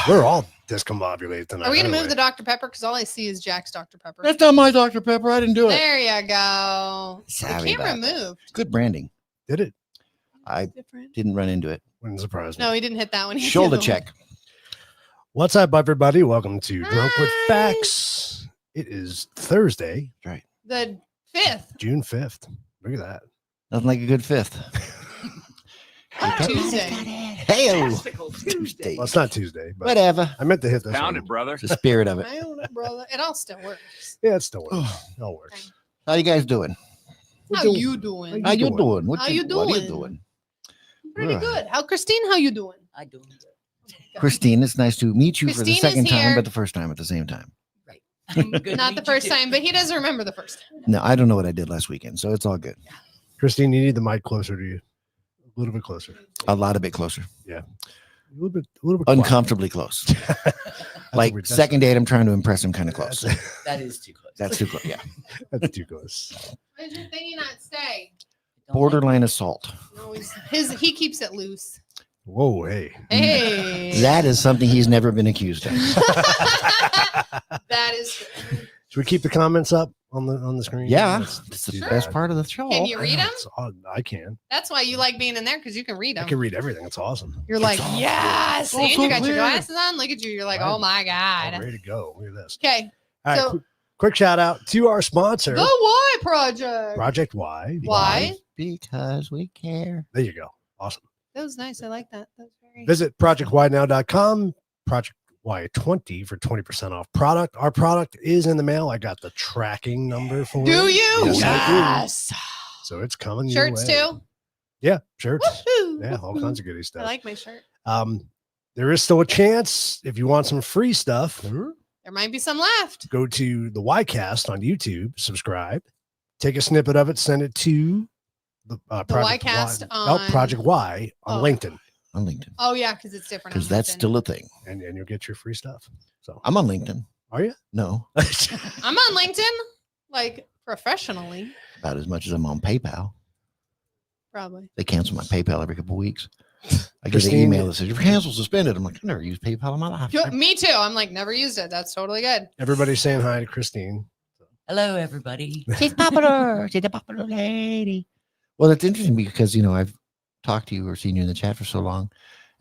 We're all discombobulated tonight. Are we going to move the Dr. Pepper? Because all I see is Jack's Dr. Pepper. That's not my Dr. Pepper. I didn't do it. There you go. Sorry the camera about that. moved. Good branding. Did it? I didn't run into it. Wouldn't surprise me. No, he didn't hit that one. Shoulder check. What's up, everybody? Welcome to Drunk with Facts. It is Thursday. Right. The 5th. June 5th. Look at that. Nothing like a good fifth. Tuesday. Hey, Tuesday. Well, it's not Tuesday, but whatever. I meant to hit this Found one. it, brother. It's the spirit of it. I own it, brother. It all still works. Yeah, it still works. It all works. How you guys doing? How you doing? How you doing? How you What are you doing? doing? Pretty Good. good. How Christine? How you doing? I doing good. Christine, it's nice to meet you for the Christine is second time, here. but the first time at the same time. Right. I'm good to Not meet the you first too. time, but he doesn't remember the first time. No, I don't know what I did last weekend, so it's all good. Christine, you need the mic closer to you. A little bit closer. A lot of bit closer. A little bit quiet. Uncomfortably close. Like weird- second date, I'm trying to impress him kind of close. That is too close. That's too close. Yeah. That's too close. Why does your thingy not stay? Don't Borderline assault. No, he keeps it loose. Whoa, hey. Hey. That is something he's never been accused of. That is. Should we keep the comments up on the screen? Yeah. Let's It's the do best that. part of the show. Can you read them? It's odd. I can. That's why you like being in there because you can read I them. can read everything. It's awesome. You're like, awesome. yes. It's And so you got your clear. glasses on. Look at you. You're like, Right. oh my I'm God. ready to go. Look at this. Okay. All right. So- Quick shout out to our sponsor, The Y Project. Project Y. Why? Because we care. There you go. Awesome. That was nice. I like that. That was very. Visit projectwhynow.com. Project Y20 for 20% off product. Our product is in the mail. I got the tracking number for it. Do you? Yes, I do. Yes. So it's coming your Shirts way. too. Yeah, shirts. Woohoo. Yeah, all kinds of goody I stuff. like my shirt. There is still a chance if you want some free stuff. There might be some left. Go to the Ycast on YouTube, subscribe, take a snippet of it, send it to the Project Ycast Y, on- Project Y on Oh. LinkedIn, On LinkedIn. Oh yeah, because it's different. Because on that's LinkedIn. still a thing. and you'll get your free stuff. So I'm on LinkedIn. are you? No, I'm on LinkedIn, like professionally, about as much as I'm on PayPal. probably. They cancel my PayPal every couple of weeks. I get an Christine- email that says you're canceled, suspended. I'm like, I never used PayPal in my life. Me too. I'm like, never used it. That's totally good. Everybody's saying hi to Christine. Hello, everybody. She's popular. She's a popular lady. Well, it's interesting because I've talked to you or seen you in the chat for so long,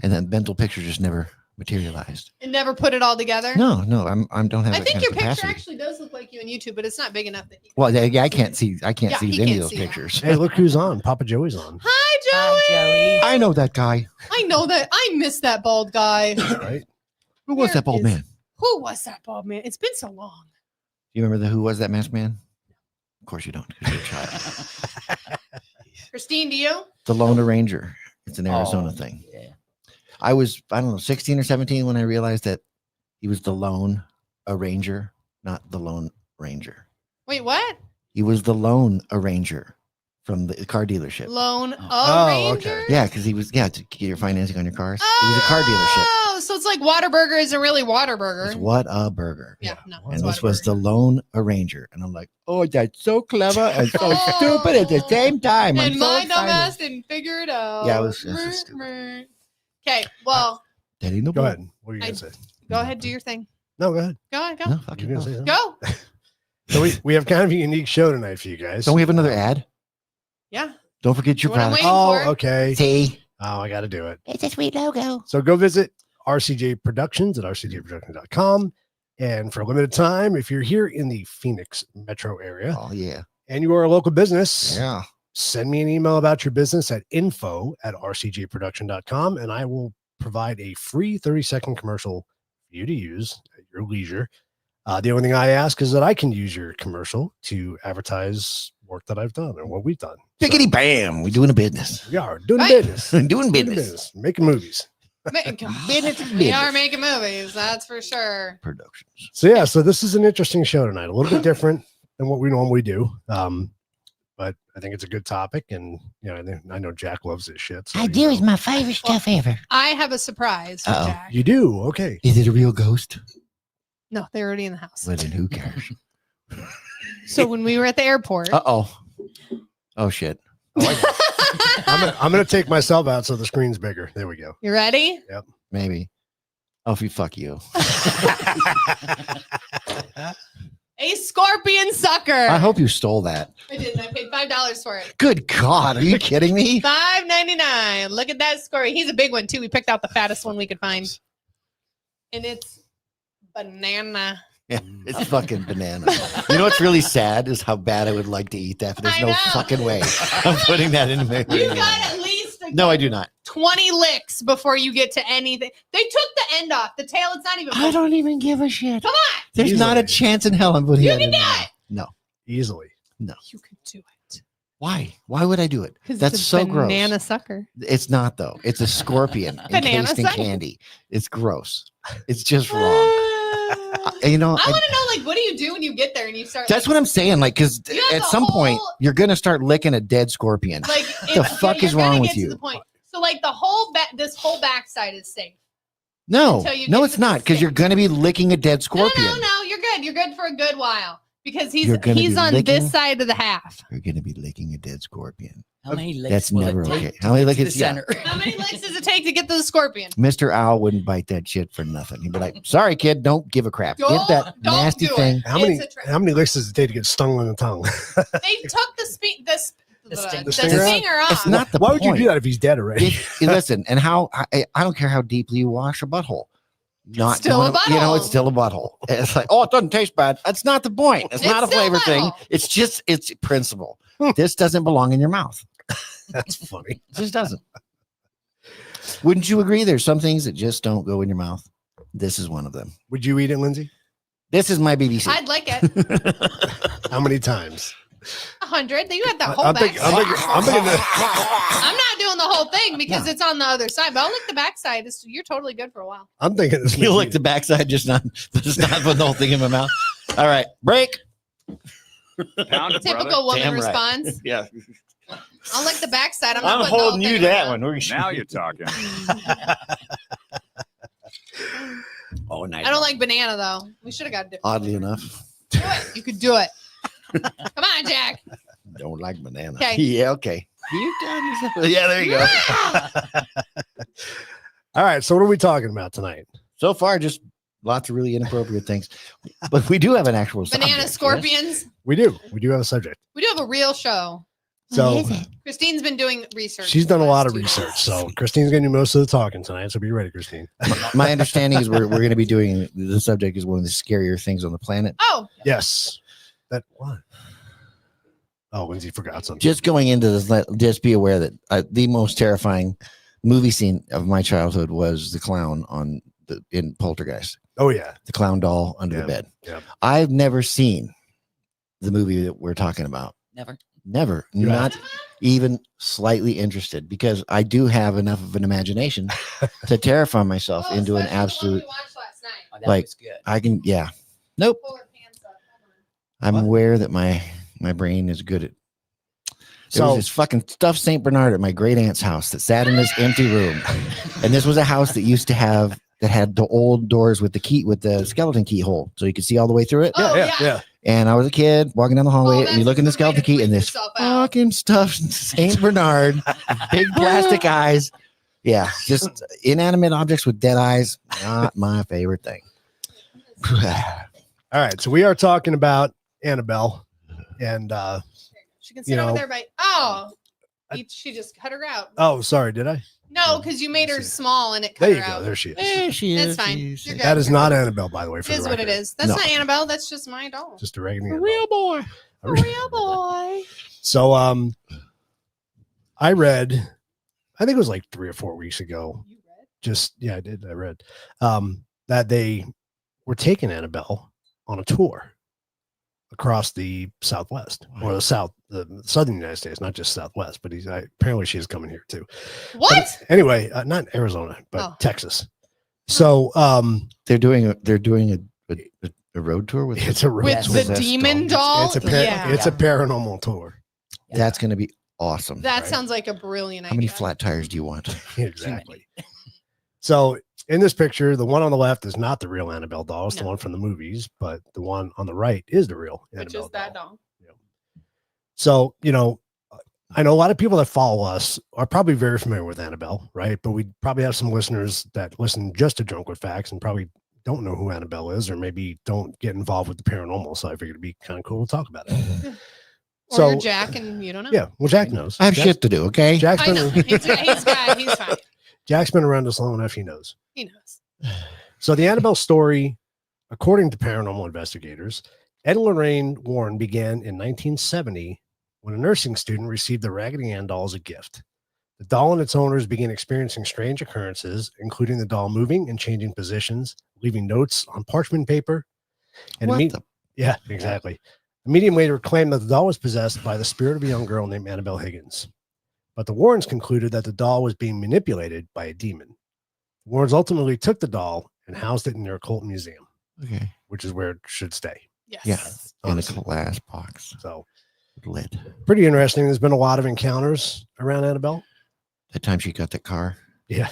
and that mental picture just never materialized. And never put it all together. No, I don't have. I that think kind your of picture capacity. actually does look like you on YouTube, but it's not big enough that you. Well, yeah, I can't see. I can't Yeah, see he any can't of those see that. pictures. Hey, look who's on. Papa Joey's on. Hi, Joey. Hi, Joey. I know that guy. I know that. I miss that bald guy. Right? Who was There that bald is- man? Who was that bald man? It's been so long. You remember who was that masked man? Of course you don't, because you're a child. Christine, do you? The Lone Ranger. It's an Arizona Oh, thing. Yeah. I was, 16 or 17 when I realized that he was the Lone Arranger, not the Lone Ranger. Wait, what? He was the Lone Arranger from the car dealership. Lone Oh, Ranger? okay. Yeah, because he was, to get your financing on your cars. It was a car dealership. Oh, so it's like Whataburger isn't really Whataburger. It's what a burger. Yeah, no. And it's this was the Whataburger. Lone Arranger. And I'm like, oh, that's so clever and so Oh. stupid at the same time. I'm And so my excited. dumbass didn't figure it out. Yeah, it was stupid. Okay, well, That ain't no Go bull. ahead. What are you going to say? go ahead, do your thing. No, go ahead. Go on, go. No, fuck You're you. going to say No. something? Go. So we have kind of a unique show tonight for you guys. Don't we have another ad? Yeah. Don't forget your What I'm product. waiting Oh, for. okay. See? Oh, I got to do it. It's a sweet logo. So go visit RCJ Productions at rcjproductions.com. And for a limited time, if you're here in the Phoenix metro area Oh, yeah. and you are a local business, Yeah. send me an email about your business at info@rcjproduction.com, and I will provide a free 30-second commercial for you to use at your leisure. The only thing I ask is that I can use your commercial to advertise work that I've done and what we've done. So Biggity bam. We're doing a business. we are doing Right. business. doing Doing business. making movies. Business is We are business. making movies, that's for sure. Productions. So yeah, so this is an interesting show tonight, a little bit different than what we normally do. But I think it's a good topic, and I know Jack loves this shit. So, It's my favorite stuff ever. I have a surprise for Uh-oh. Jack. You do? Okay. Is it a real ghost? No, they're already in the house. Well, then who cares? So when we were at the airport, Uh-oh. Oh, shit. I'm gonna take myself out so the screen's bigger. There we go. you ready? Maybe. Oh, if you fuck you. A scorpion sucker. I hope you stole that. I didn't. I paid $5 for it. Good God. Are you kidding me? $5.99. Look at that scorpion. He's a big one too. We picked out the fattest one we could find. And it's banana. Yeah, it's fucking banana. You know what's really sad is how bad I would like to eat that, but there's I no know. fucking way I'm putting that in my You got at least No, I do not. 20 licks before you get to anything. They took the end off. The tail, it's not even. I don't even give a shit. Come on. There's Easily. not a chance in hell I'm putting You that can in do there. it. No. Easily. You could do it. Why? Why would I do it? Because That's it's a so gross. banana sucker. It's not though. It's a scorpion Banana encased in sucker. candy. It's gross. It's just wrong. You know, I want to know, like, what do you do when you get there and you start? that's what I'm saying. Like, because You have at the some point whole- you're gonna start licking a dead scorpion. Like, The fuck is wrong with To you? the point. So, like, the whole this whole backside is safe. No, until you no, get it's to the not because you're stick. gonna be licking a dead scorpion. No, you're good. You're good for a good while because You're gonna he's be on licking- this side of the half. You're gonna be licking a dead scorpion. How many licks That's will never it okay. take How many to get to licks? the Yeah. center? How many licks does it take to get to the scorpion? Mr. Owl wouldn't bite that shit for nothing. He'd be like, "Sorry, kid, don't give a crap. Get that Don't nasty do it. thing." How many It's a trap. how many licks does it take to get stung on the tongue? They took the stinger. the stinger out? stinger off. It's not the Why point. would you do that if he's dead already? Listen, and how I don't care how deeply you wash a butthole. Not still a You know, butthole. it's still a butthole. It's like, oh, it doesn't taste bad. That's not the point. It's not a still a flavor thing. butthole. It's just it's principle. This doesn't belong in your mouth. That's funny. It just doesn't. Wouldn't you agree? There's some things that just don't go in your mouth. This is one of them. Would you eat it, Lindsay? This is my BBC. I'd like it. How many times? 100. You had that whole I'm back. thinking, I'm thinking I'm not doing the whole thing because it's on the other side, but I'll lick the backside. You're totally good for a while. I'm thinking this. You like the backside, just not putting the whole thing in my mouth. All right, break. Pound it, Typical woman Damn right. response. Yeah, I'll lick the backside. I'm I'm not putting the whole holding thing you in my that mouth. one. We're brother. Now you're talking. Oh, nice. I don't like banana though. We should have got a different. Oddly enough, Do it. You could do it. Come on, Jack. don't like banana. Okay. Yeah. Okay. You done this? Yeah. There you go. All right. So what are we talking about tonight? So far, just lots of really inappropriate things, but we do have an actual Banana subject, yes? scorpions. We do have a subject. We do have a real show. So Christine's been doing research. she's done a the lot last of 2 research. days. So Christine's going to do most of the talking tonight. So be ready, Christine. My understanding is we're going to be doing the subject is one of the scarier things on the planet. Oh, Yes. That what? Oh, Lindsay forgot something. Just going into this, just be aware that the most terrifying movie scene of my childhood was the clown in Poltergeist, Oh yeah. the clown doll under Yeah, the bed. yeah. I've never seen the movie that we're talking about. Never. You Not even slightly interested because I do have enough of an imagination to terrify myself well, into an especially the one absolute. we watched last night. Oh, that Like- was good. I can, yeah. Nope. Pull her pants up. Hold I'm What? aware that my brain is good at. There So was this fucking stuffed Saint Bernard at my great aunt's house that sat in this empty room, and this was a house that used to have that had the old doors with the skeleton keyhole, so you could see all the way through it. on. Oh, yeah. And I was a kid walking down the hallway, Oh, and you look in the that's a good way skeleton to key, freak and this yourself out. fucking stuffed Saint Bernard, big plastic eyes. Yeah, just inanimate objects with dead eyes. Not my favorite thing. All right. So we are talking about Annabelle, and She can sit you over know, there by. She just cut her out. oh, sorry, did I? No, because you made her See. small and it cut There you her go. out. There she is. There she That's is. fine. She's- You're good. That is not Annabelle, by the way. For It is the what it record. is. That's No. not Annabelle. That's just my doll. Just a regular A Annabelle. real boy. A real boy. So I read, I think it was like 3 or 4 weeks ago. You read? Just yeah, I did. I read that they were taking Annabelle on a tour across the Southwest or the southern United States, not just Southwest. But apparently she is coming here too. What? But anyway, not Arizona, but Oh. Texas. So They're doing a road tour with. it's a road With tour. the Possessed demon doll. doll? It's a Yeah. it's a paranormal tour. That's going to be awesome. That right? sounds like a brilliant How many idea. flat tires do you want? Exactly. So in this picture, the one on the left is not the real Annabelle doll. It's the No. one from the movies, but the one on the right is the real Which Annabelle is that doll. doll. So, I know a lot of people that follow us are probably very familiar with Annabelle, right? But we probably have some listeners that listen just to Drunk with Facts and probably don't know who Annabelle is, or maybe don't get involved with the paranormal. So I figured it'd be kind of cool to talk about it. Or So you're Jack and you don't know. yeah, well, Jack knows. I have Jack- shit to do. Okay. Jack's I know. been, He's fine. Jack's been around us long enough. He knows. He knows. So the Annabelle story, according to paranormal investigators, Ed and Lorraine Warren began in 1970 when a nursing student received the Raggedy Ann doll as a gift. The doll and its owners began experiencing strange occurrences, including the doll moving and changing positions, leaving notes on parchment paper. And What the- yeah, exactly. The medium later claimed that the doll was possessed by the spirit of a young girl named Annabelle Higgins. But the Warrens concluded that the doll was being manipulated by a demon. The Warrens ultimately took the doll and housed it in their occult museum, Okay. which is where it should stay. Yes. Yeah. In a honestly. glass box. So Lid. pretty interesting. There's been a lot of encounters around Annabelle. The time she got that car, Yeah.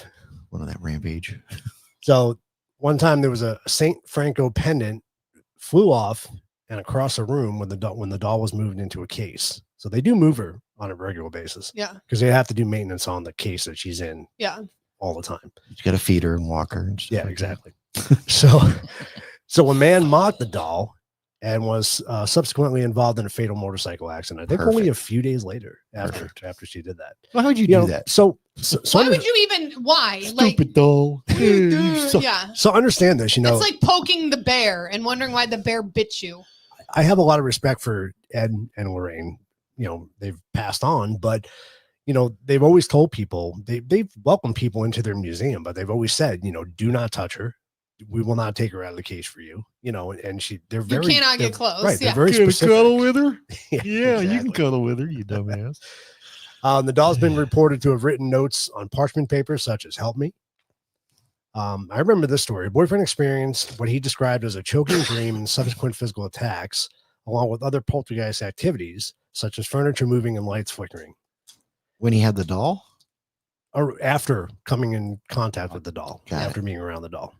one of that rampage. So one time there was a St. Franco pendant flew off and across a room when the doll was moved into a case. So they do move her on a regular basis Yeah. because they have to do maintenance on the case that she's in Yeah. all the time. She's got to feed her and walk her. And stuff Yeah, like that. exactly. So a man mocked the doll and was subsequently involved in a fatal motorcycle accident. I think only a Perfect. few days later after she did that. Why would you You do know, that? so Why would you even? Why? Like, Stupid doll. so, yeah. so understand this, It's like poking the bear and wondering why the bear bit you. I have a lot of respect for Ed and Lorraine. They've passed on, but they've always told people they've welcomed people into their museum, but they've always said, do not touch her. We will not take her out of the case for you. And they're You very cannot they're- get close. Right. They're Yeah. very specific. with her? Yeah, exactly. cuddle with her, you dumbass. The doll's been reported to have written notes on parchment paper such as "Help me." I remember this story. A boyfriend experienced what he described as a choking dream and subsequent physical attacks, along with other poltergeist activities such as furniture moving and lights flickering. When he had the doll? Or after coming in contact with the doll, Got after being around the doll.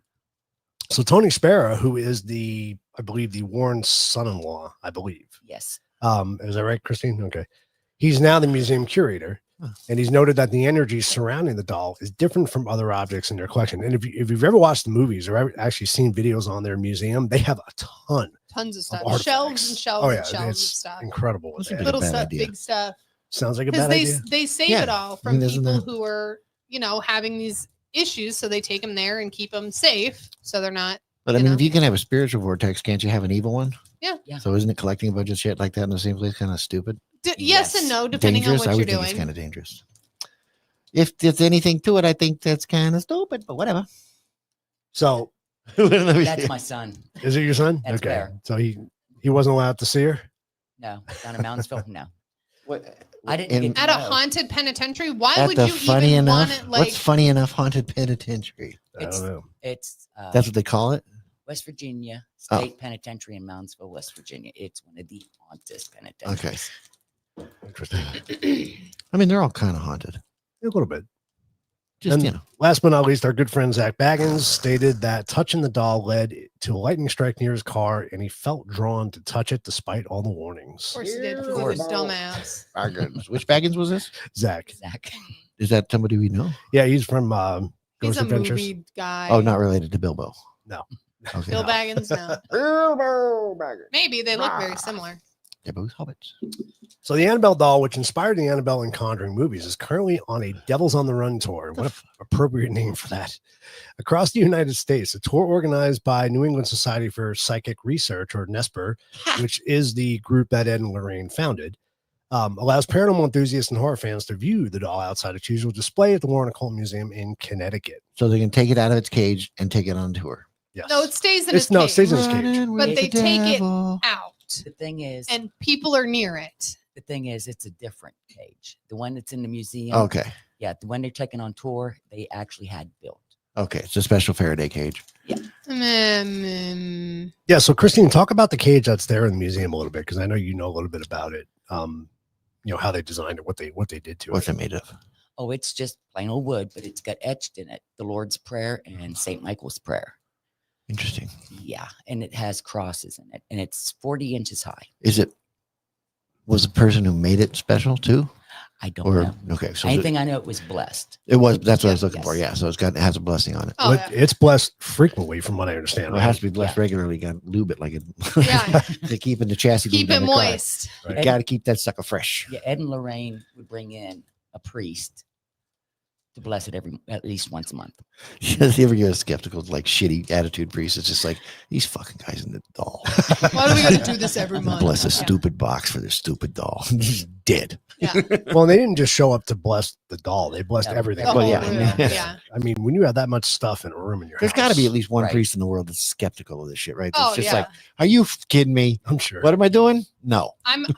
So Tony Sparrow, who is I believe the Warren son-in-law, I believe. Yes. Is that right, Christine? Okay. He's now the museum curator, and he's noted that the energy surrounding the doll is different from other objects in their collection. And if you've ever watched the movies or ever actually seen videos on their museum, they have a ton. Tons of stuff. artifacts. Shelves and shelves Oh yeah, and shelves of it's stuff. incredible. What That's they a have. bit Little bad stuff, idea. big stuff. Sounds like a Because bad idea. they save Yeah. it all I from mean, isn't people that- who are, having these issues. So they take them there and keep them safe. So they're not. But I You mean, know? if you can have a spiritual vortex, can't you have an evil one? Yeah. Yeah. So isn't it collecting a bunch of shit like that in the same place kind of stupid? Yes and Yes. no, depending Dangerous? on I what would you're think it's doing. kind of dangerous. If there's anything to it, I think that's kind of stupid, but whatever. So That's my son. is it your son? That's okay. Bear. So he wasn't allowed to see her. No, down in Moundsville. No. What? I didn't And- get At a No. haunted penitentiary, why At would the you funny even enough, want it? Like, what's funny enough haunted penitentiary? I It's- don't know. It's That's what they call it. West Virginia Oh. State Penitentiary in Moundsville, West Virginia. It's one of the hauntest penitentiaries. Interesting. I mean, they're all kind of haunted. A little bit. Just And last but not least, our good friend Zach Baggins stated that touching the doll led to a lightning strike near his car, and he felt drawn to touch it despite all the of warnings. course he did, because Of he was course. dumbass. Baggins. Which Baggins was this? Zach, Zach. Is that somebody we know? yeah, he's from He's Ghost a Adventures. movie guy. Oh, not related to Bilbo. No. Okay. Bill No. Baggins. No, Bilbo Baggins. maybe they look very similar. Bilbo's hobbits. So the Annabelle doll, which inspired the Annabelle and Conjuring movies, is currently on a Devils on the Run tour. What an appropriate name for that. Across the United States, a tour organized by New England Society for Psychic Research, or NESPR, which is the group that Ed and Lorraine founded, allows paranormal enthusiasts and horror fans to view the doll outside its usual display at the Warren Occult Museum in Connecticut. So they can take it out of its cage and take it on tour. Yes. No, it stays in It's- his no, it cage. stays in his cage. But they take it devil. out, The thing is, and people are near it. the thing is, it's a different cage. The one that's in the museum. Okay. Yeah, the one they're taking on tour, they actually had built. Okay. It's a special Faraday cage. Yeah. So Christine, talk about the cage that's there in the museum a little bit, because I know you know a little bit about it. How they designed it, what they did to What's it. it made of? Oh, it's just plain old wood, but it's got etched in it the Lord's Prayer and St. Michael's Prayer. Interesting. Yeah, and it has crosses in it, and it's 40 inches high. Was the person who made it special too? I don't Or know. okay, so Anything I know, it was blessed. it was. That's what I was Yeah, looking yes. for. Yeah, so it has a blessing on it. Oh, yeah. It's blessed frequently, from what I understand. Well, it has Right? to be blessed regularly. Got to lube it like it. Yeah. to keeping the chassis. Keep lube in it the car. moist. You got to keep that sucker fresh. Yeah, Ed and Lorraine would bring in a priest to bless it at least once a month. You ever get a skeptical, like shitty attitude priest? It's just like these fucking guys in the doll. Why do we got to do this every month? Bless a Yeah. stupid box for their stupid doll. He's dead. Yeah. Well, they didn't just show up to bless the doll; they blessed Yeah. everything. The Well, whole yeah. room. Yeah. Yeah. I mean, when you have that much stuff in a room in your There's house, got to be at least one Right. priest in the world that's skeptical of this shit, right? Oh, It's just yeah. like, are you kidding me? I'm sure. What am I doing? No.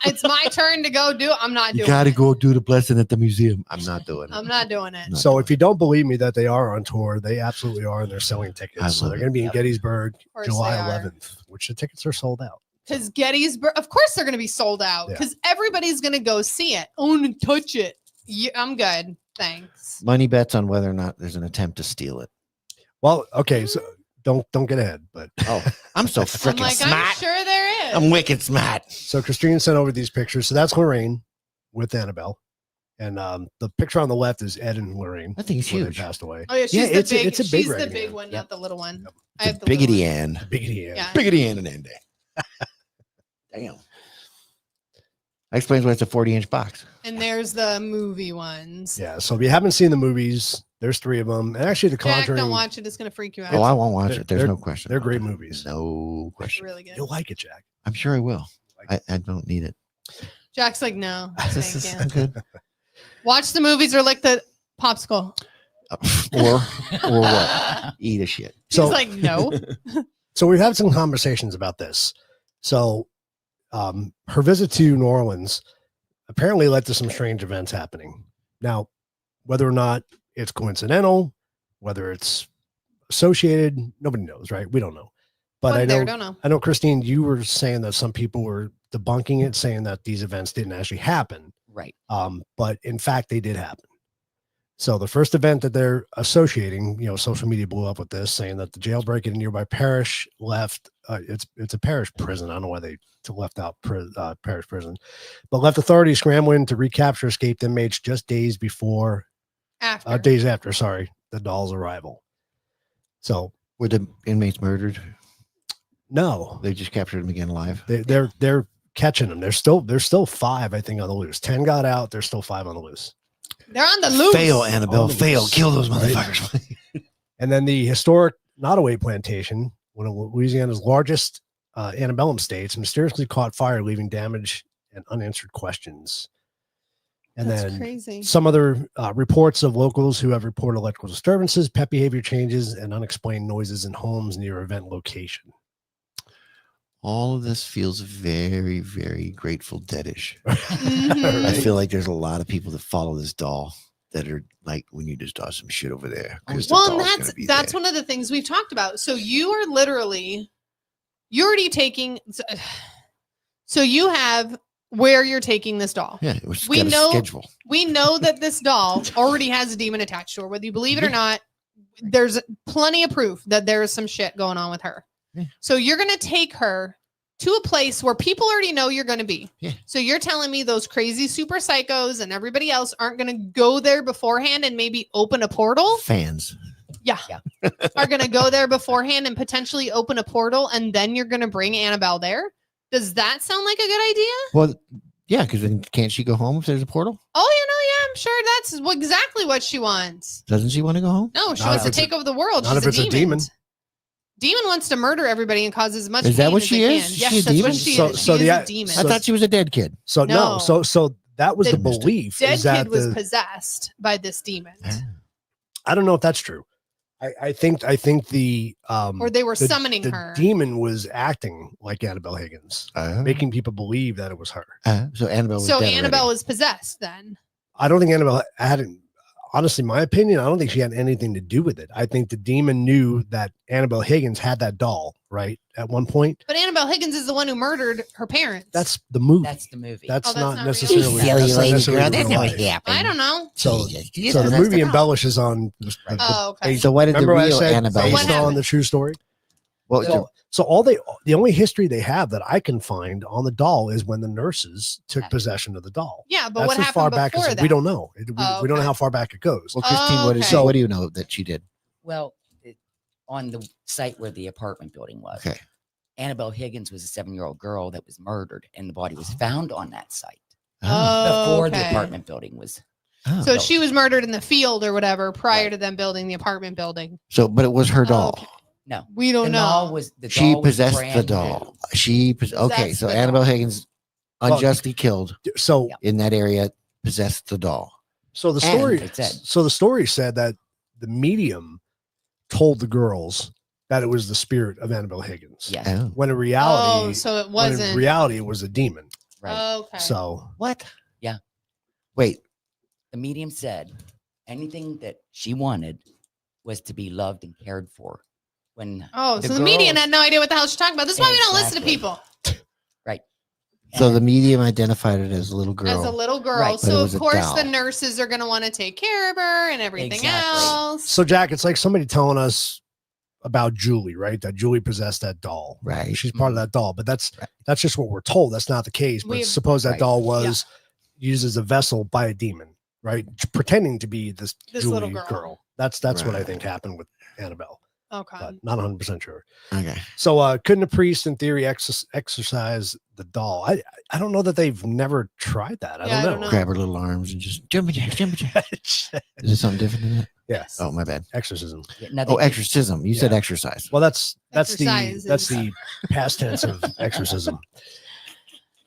It's my turn to go do it. I'm not You doing got to it. go do the blessing at the museum. I'm not doing it. I'm not doing it. Not So doing if you don't believe me that they are on tour, they absolutely are, and they're selling I tickets. So love they're it. going to be in Yep. Gettysburg, course July they are. 11th, which the tickets are sold out. Because Gettysburg, of course, they're going to be sold out. Yeah. Because everybody's going to go see it. Own and touch it. I'm good. Thanks. money bets on whether or not there's an attempt to steal it. Well, okay, so don't get ahead, but Oh, I'm so I'm freaking like, I'm smart. sure there is. I'm wicked smart. so Christine sent over these pictures. So that's Lorraine with Annabelle, and the picture on the left is Ed and Lorraine. I think it's When they huge. passed away. Oh yeah, she's Yeah, the it's a- big. it's a big she's the writing, big yeah. one, Yep. not the little one. Yep. I have The the little Biggity one. Ann. Biggity Ann. Yeah. Biggity Ann and Andy. Damn. That explains why it's a 40-inch box. And there's the movie ones. Yeah. So if you haven't seen the movies, there's 3 of them, and actually, The Jack, Conjuring. don't watch it. It's gonna freak you out. Oh, I won't watch They're- it. There's they're- no question. they're about great it. movies. No It's question. really good. You'll like it, Jack. I'm sure I will. I don't need it. Jack's like, no, This is thank you. good. Watch the movies or lick the popsicle. Or what? Eat a shit. He's So like, no. So we've had some conversations about this. So her visit to New Orleans apparently led to some strange events happening. Now, whether or not it's coincidental, whether it's associated, nobody knows, right? We don't know. But Wasn't I there, know, don't know. I know, Christine, you were saying that some people were debunking it, saying that these events didn't actually happen. Right. But in fact, they did happen. So the first event that they're associating, social media blew up with this, saying that the jailbreak in a nearby parish left. It's a parish prison. I don't know why they left out parish prison, but left authorities scrambling to recapture escaped inmates just days after. Sorry, the doll's arrival. So Were the inmates murdered? no, They just captured them again alive. they're catching them. There's still 5, I think, on the loose. 10 got out. There's still 5 on the loose. They're on the loose. Fail, Annabelle. On the Fail. loose. Kill those Right. motherfuckers. And then the historic Nottoway plantation, one of Louisiana's largest antebellum states, mysteriously caught fire, leaving damage and unanswered questions. And That's then crazy. some other reports of locals who have reported electrical disturbances, pet behavior changes, and unexplained noises in homes near event location. All of this feels very, very Grateful Deadish. Mhm. I feel like there's a lot of people that follow this doll that are like, we need to start some shit over there. 'cause the Well, and doll's gonna be that's there. one of the things we've talked about. So you are literally, you're already taking. So you have where you're taking this doll. Yeah, it was We got a know- schedule. We know that this doll already has a demon attached to her, whether you believe it or not. There's plenty of proof that there is some shit going on with her. Yeah. So you're going to take her to a place where people already know you're going to be. Yeah. So you're telling me those crazy super psychos and everybody else aren't going to go there beforehand and maybe open a portal? Fans. Are going to go there beforehand and potentially open a portal, and then you're going to bring Annabelle there? Does that sound like a good idea? Well, yeah, because then can't she go home if there's a portal? Oh, I'm sure that's exactly what she wants. Doesn't she want to go home? No, she Not wants if to it's take over the world. not She's if it's a demon. Demon wants to murder everybody and cause as much Is that pain what as she they is? can. Is Yes, she a that's what demon? she So- is. so She the- is a demon. I thought she was a dead kid. So No. so that was The the belief. Dead is that kid was the- possessed by this demon, I don't know if that's true. I think the or they were the- summoning the her. demon was acting like Annabelle Higgins, making people believe that it was her. So Annabelle was So dead Annabelle already. was possessed then. I don't think Annabelle had, honestly, my opinion, I don't think she had anything to do with it. I think the demon knew that Annabelle Higgins had that doll, right? At one point. But Annabelle Higgins is the one who murdered her parents. That's the movie. That's the movie. That's Oh, that's not not necessarily. real. You that's silly not lady necessarily girl. That real never life. happened. I don't know. So Jesus, the doll. movie embellishes on. Oh, okay. So what did the Remember I real said Annabelle? So what based on happened? the true story? Well, So the only history they have that I can find on the doll is when the nurses took possession of the doll. Yeah, but That's what as far happened back before as that? we don't know. We don't know okay. how far back it goes. well, Christine, Okay. what do you know that she did? Well, on the site where the apartment building was, Okay. Annabelle Higgins was a 7-year-old girl that was murdered, and the body was found on that site before the Okay. apartment building was. Oh. So she was murdered in the field or whatever prior to them building the apartment building. So, but it was her doll. Okay. No, We don't the doll know. was the She doll was possessed the brand doll. new. Okay. Possessed So the Annabelle doll. Higgins unjustly killed So in that area, possessed the doll. so the And story it said- so the story said that the medium told the girls that it was the spirit of Annabelle Higgins. Yes, Oh. When in reality, Oh, so it when in wasn't. reality it was a demon. right. Okay. So What? Yeah. Wait. The medium said anything that she wanted was to be loved and cared for. When Oh, so the median girls- had no idea what the hell she's talking about. This is why we don't listen to Exactly. people. right. So the And- medium identified it as a little girl. As a little girl. Right. But it So was of a course the doll. nurses are gonna want to take care of her and everything Exactly. else. so Jack, it's like somebody telling us about Julie, right? That Julie possessed that doll. Right. She's part of that doll, but that's Right. just what we're told. That's not the case. But We- suppose that Right. doll was used as a vessel by a demon, right? Pretending to be this Julie little girl. That's what I Right. think happened with Annabelle, Okay. but not 100% sure. Okay. So couldn't a priest in theory exercise the doll? I don't know that they've never tried that. I Yeah, I don't don't know. know. Grab her little arms and just jump jack, jump jack. Is it something different than that? Yes. Oh, my bad. Exorcism. Yeah, now Oh, they- exorcism. You said exercise. Well, that's Exercise the past tense of exorcism.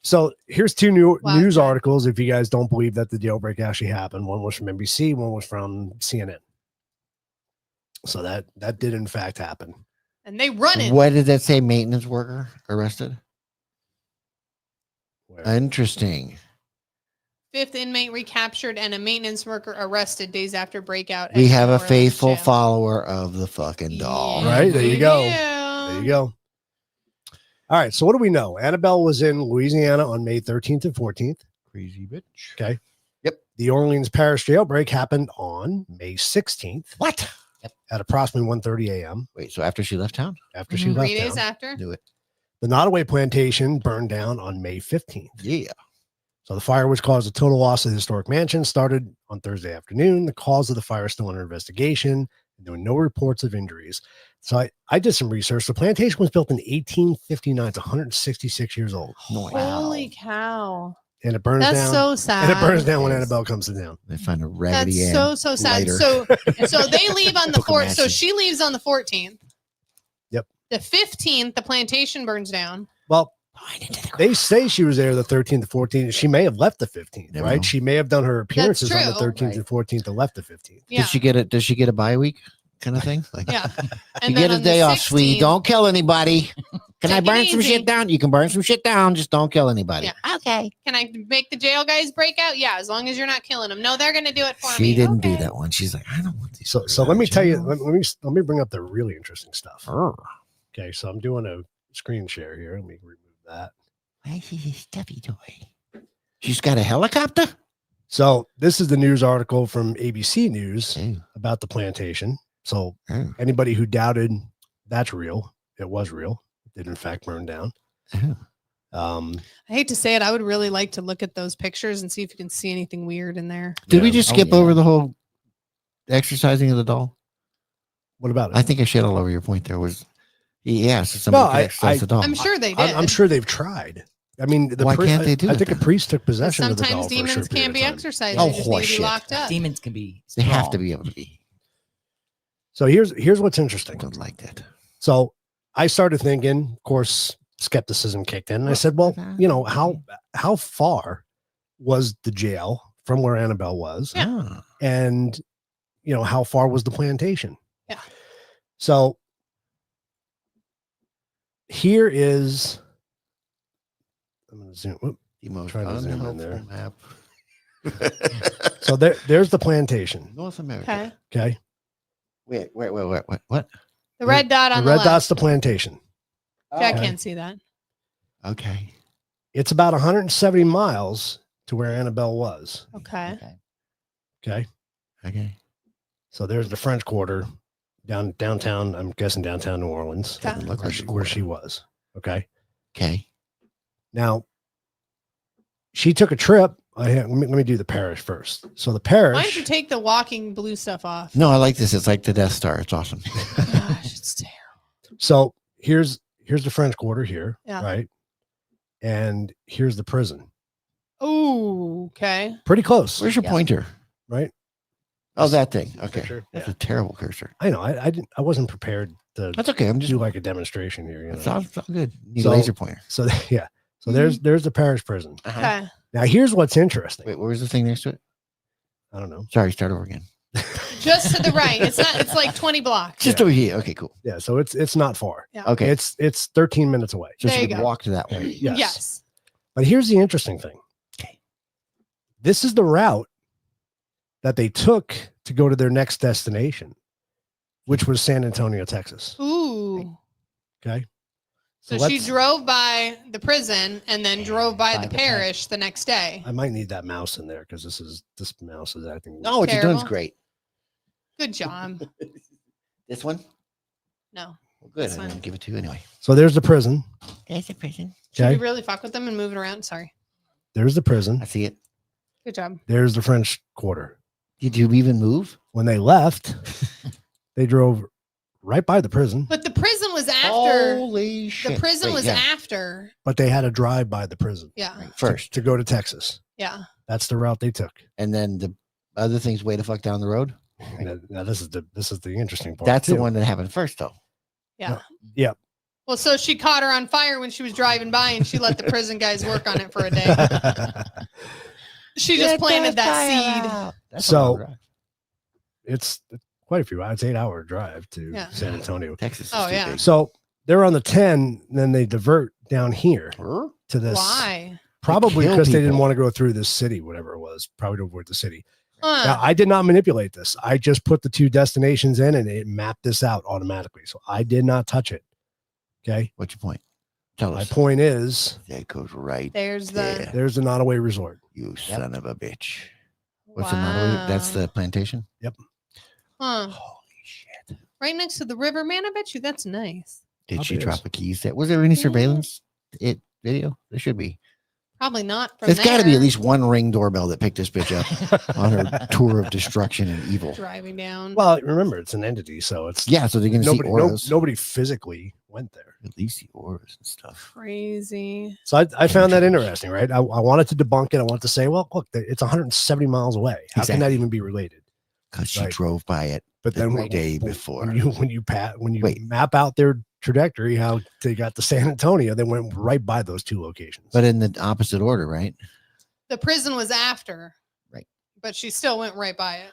So here's two news Wow. articles. If you guys don't believe that the jailbreak actually happened, one was from NBC, one was from CNN. So that did in fact happen. And they run it. What did that say? Maintenance worker arrested? Where- Interesting. 5th inmate recaptured and a maintenance worker arrested days after breakout. We at have New a Orleans faithful jail. follower of the fucking doll. Yeah, Right, there you we go. do. There you go. All right. So what do we know? Annabelle was in Louisiana on May 13th and 14th. Crazy bitch. Okay. Yep. The Orleans Parish jailbreak happened on May 16th What? at approximately 1:30 a.m. Wait, so after she left town? after she Mhm. left 3 days town. after. Do it. The Nottoway plantation burned down on May 15th. Yeah. So the fire, which caused a total loss of the historic mansion, started on Thursday afternoon. The cause of the fire is still under investigation. There were no reports of injuries. So I did some research. The plantation was built in 1859. It's 166 years old. Noise. Wow. Holy cow. And it burns That's down. so sad. and it burns down when Yes. Annabelle comes to town. They find a raggedy That's Ann so sad. lighter. So they leave on the Book of 4th. So matches. she leaves on the 14th. Yep. The 15th, the plantation burns down. Well, Right into the they ground. say she was there the 13th and 14th. She may have left the 15th, Never right? know. She may have done her appearances on the true. 13th Right. and 14th and left the 15th. Yeah. Does she get a bye week kind of thing? Like, Yeah. you And get then a on the day off, sweetie. 16th Don't kill anybody. Can I Take it burn some easy. shit down? You can burn some shit down. Just don't kill anybody. Yeah. Okay. Can I make the jail guys break out? Yeah, as long as you're not killing them. No, they're going to do it for me. She didn't do Okay. that one. She's like, I don't want these. So let me tell you, let me bring up the really interesting stuff. Oh, Okay, so I'm doing a screen share here. Let me remove that. why is he a stuffy toy? She's got a helicopter? So this is the news article from ABC News Oh, about the plantation. So oh, anybody who doubted that's real, it was real. It did in fact burn down. oh. I hate to say it. I would really like to look at those pictures and see if you can see anything weird in there. Did we Yeah. just Oh, skip yeah. over the whole exercising of the doll? What about it? I think I shit all over your point there. Was so somebody No, could exercise the doll. I'm sure they did. I'm sure they've tried. I mean, Why can't they do I it think a then? priest took possession of the Sometimes doll for a demons short period can't of be time. exercised. Oh, They just need to be horseshit. locked up. Demons can be. They have to strong. be able to be. So here's what's I interesting. don't like that. So I started thinking, of course, skepticism kicked in. And I said, well, you know, how far was the jail from where Annabelle was? Yeah. Ah, And, you know, how far was the plantation? Yeah. So here is, I'm going to zoom. Whoop. the most Trying to zoom in unhelpful map. So there's the plantation. North America. Okay. Okay. Wait, what? The red dot on The the, red left. dot's the plantation. Jack Okay. can't see that. Okay. It's about 170 miles to where Annabelle was. Okay. Okay. Okay. Okay. So there's the French Quarter downtown. I'm guessing downtown New Orleans, Doesn't look like where she was. Okay. Okay. Now, she took a trip. Let me do the parish first. So the parish. Why don't you take the walking blue stuff off? No, I like this. It's like the Death Star. It's awesome. Gosh, it's terrible. So here's the French Quarter here, Yeah. right? And here's the prison. Oh, okay. Pretty close, Where's your Yeah. pointer? right? Oh, that thing. Okay. Picture? That's Yeah. a terrible cursor. I know. I wasn't prepared to That's okay. I'm just. do like a demonstration here. You It's know? all, it's all good. Need So- a laser pointer. So yeah. So there's the parish prison. Okay. Now here's what's interesting. Wait, where was the thing next to it? I don't know. Sorry, start over again. Just to the right. It's like 20 blocks. Just over here. Okay, cool. Yeah. So it's not far. Okay. It's 13 minutes away. So There she you could go. walk to that way. Yes. Yes. But here's the interesting thing. Okay. This is the route that they took to go to their next destination, which was San Antonio, Texas. Ooh. Okay. So she let's- drove by the prison and then drove by the parish the next day. I might need that mouse in there because this mouse is acting. No, what you're doing is Terrible. great. Good job. This one? No. Well, good. This I'm one. going to give it to you anyway. So there's the prison. There's a prison. Should Okay. we really fuck with them and move it around? Sorry. There's the prison. I see it. Good job. There's the French Quarter. Did you even move? When they left, they drove right by the prison, But the prison was after. Holy shit. The prison Wait, was yeah. after. but they had to drive by the prison Yeah. Right, first. to go to Texas. Yeah. That's the route they took. And then the other thing's way the fuck down the road. Now this is the interesting part. That's the too. one that happened first, though. Yeah. Yep. Well, so she caught her on fire when she was driving by and she let the prison guys work on it for a day. She just planted that seed. That's So- a long drive. it's quite a few hours. It's 8-hour drive to Yeah. San Antonio. Texas. Is Oh, too yeah. big. So they're on the 10, then they divert down here to this. Why? Probably kill because they didn't people. want to go through this city, whatever it was. Probably to avoid the city. Huh. Now, I did not manipulate this. I just put the two destinations in and it mapped this out automatically. So I did not touch it. Okay. What's your point? Tell My us. point is That goes right There's the. there. there's the Nottoway Resort. You Yep. son of a bitch. What's another? That's Wow. the plantation. Huh. Holy shit! Right next to the river, man. I bet you that's nice. Did Probably she is. drop a keys? There was there any surveillance video? There should be. Probably not. From There's got to be there, at least one Ring doorbell that picked this bitch up on her tour of destruction and evil. driving down. Well, remember, it's an entity. So it's Yeah, so they're gonna see nobody, auras. nobody physically went there. At least see auras and stuff. Crazy. So I found that interesting, right? I wanted to debunk it. I wanted to say, well, look, it's 170 miles away. How can that Exactly. even be related? Because she Right. drove by it But the then day before. when you Wait. map out their trajectory, how they got to San Antonio, they went right by those two locations. But in the opposite order, right? The prison was after. Right. But she still went right by it.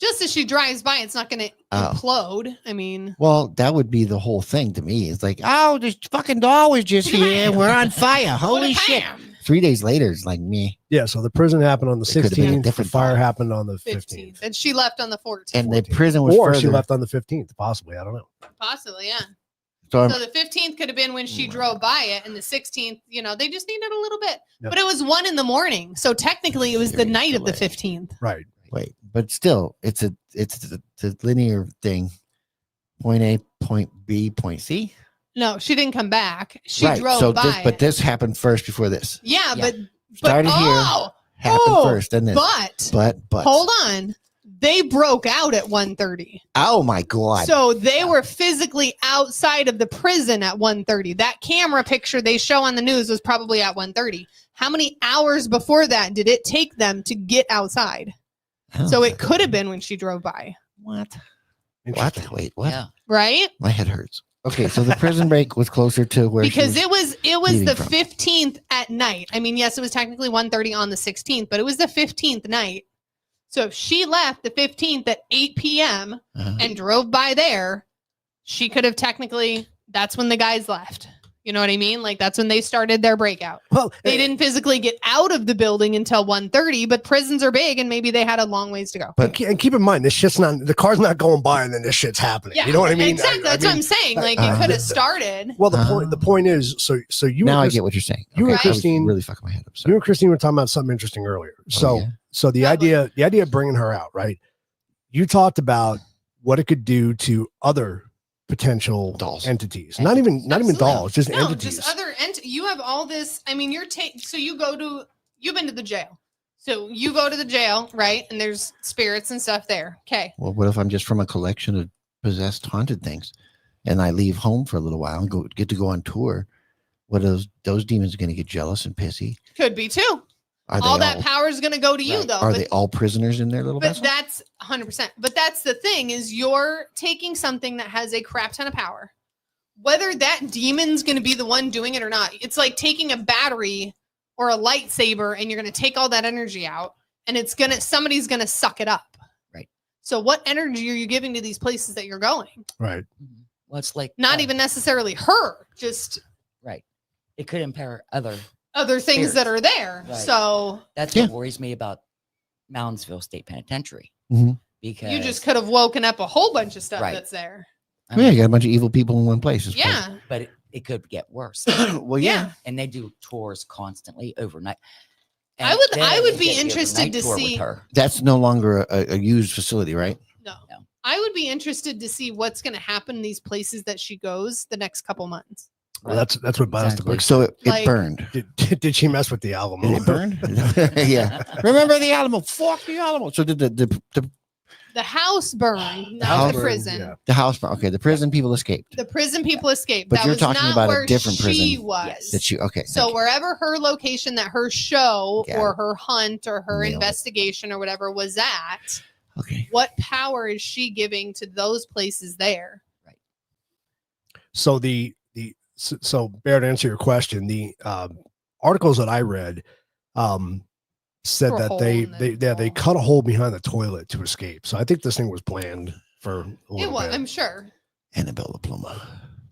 Just as she drives by, it's not going to Oh. implode. I mean, Well, that would be the whole thing to me. It's like, oh, this fucking doll was just here and we're on fire. Holy shit. bam, 3 days later, it's like me. Yeah, so the prison happened on the It could have been a 16th. The different fire fire. happened on the 15th. 15th. And she left on the 14th. And the 14th. prison was Or further. she left on the 15th, possibly. I don't know. Possibly, yeah. So So the 15th could have been when she drove by it, and the 16th, they just needed a little bit. Yep. But it was 1 a.m. So technically, it was the Serious night of the delay. 15th. Right. wait, but still, it's a linear thing. Point A, point B, point C. No, she didn't come back. She drove so by. this, but it. this happened first before this. Yeah, Yeah. but Started here, oh, happened oh, first, and then but but hold on. They broke out at 1:30. oh my god. So they were physically outside of the prison at 1:30. That camera picture they show on the news was probably at 1:30. How many hours before that did it take them to get outside? Oh, So it could have been when she drove by, what? Interesting. What? Wait, what? Yeah. right? My head hurts. Okay, so the prison break was closer to where Because she it was leaving the from. 15th at night. I mean, yes, it was technically 1:30 on the 16th, but it was the 15th night. So if she left the 15th at 8 p.m. Uh-huh. and drove by there, she could have technically, that's when the guys left. You know what I mean? Like that's when they started their breakout. Well, They didn't physically get out of the building until 1:30, but prisons are big and maybe they had a long ways to go. and keep in mind, this shit's not, the car's not going by and then this shit's happening. Yeah, you know what I mean? Exactly. That's what I'm saying. Like it uh, could have started. Well, the point is, so you now and I Chris- get what you're saying. you and Okay, I was Christine- really fucking my head up. you Sorry. and Christine were talking about something interesting earlier. So yeah? so the Lovely. idea of bringing her out, right? You talked about what it could do to other potential Dolls. entities. Not even Absolutely. dolls, just No, entities. just other you have all this. I mean, so you've been to the jail. So you go to the jail, right? And there's spirits and stuff there. Okay. Well, what if I'm just from a collection of possessed haunted things and I leave home for a little while and get to go on tour? What are those demons going to get jealous and pissy? Could be too. Are All they that power is going to go to you, Right. though. Are but, they all prisoners in their little but vessel? that's 100%. But that's the thing is you're taking something that has a crap ton of power. Whether that demon's going to be the one doing it or not, it's like taking a battery or a lightsaber and you're going to take all that energy out and somebody's going to suck it up. Right. So what energy are you giving to these places that you're going? Right. Well, it's like Not even necessarily her, just right. It could empower other. other things that Spirits. are there. Right. So That's Yeah. what worries me about Moundsville State Penitentiary. Mhm. Because you just could have woken up a whole bunch of stuff Right. that's there. I Yeah, you mean, got a bunch of evil people in one place. It's Yeah. but it could get worse. well, Yeah. And they do tours constantly overnight. I would- then I would they be get the interested overnight to tour with see- her. That's no longer a used facility, right? No. No. I would be interested to see what's going to happen in these places that she goes the next couple months. Well, that's what buys Exactly. the book. So it Like- burned. Did she mess with the Alamo? Did it burn? Yeah. Remember the Alamo? Fuck the Alamo. So did The house burned, not house the burned, prison. yeah. the house burned? Okay, the prison people escaped. The prison people escaped. But that you're was talking not about a where different she prison was. Yes. That you okay? So thank you. wherever her location that her show Got or it. her hunt or her Nailed it. investigation or whatever was at, Okay. what power is she giving to those places there? So so Bear, to answer your question, the articles that I read said Through a that hole they in the they wall. cut a hole behind the toilet to escape. So I think this thing was planned for a It little was, bit. I'm sure. Annabelle the plumber.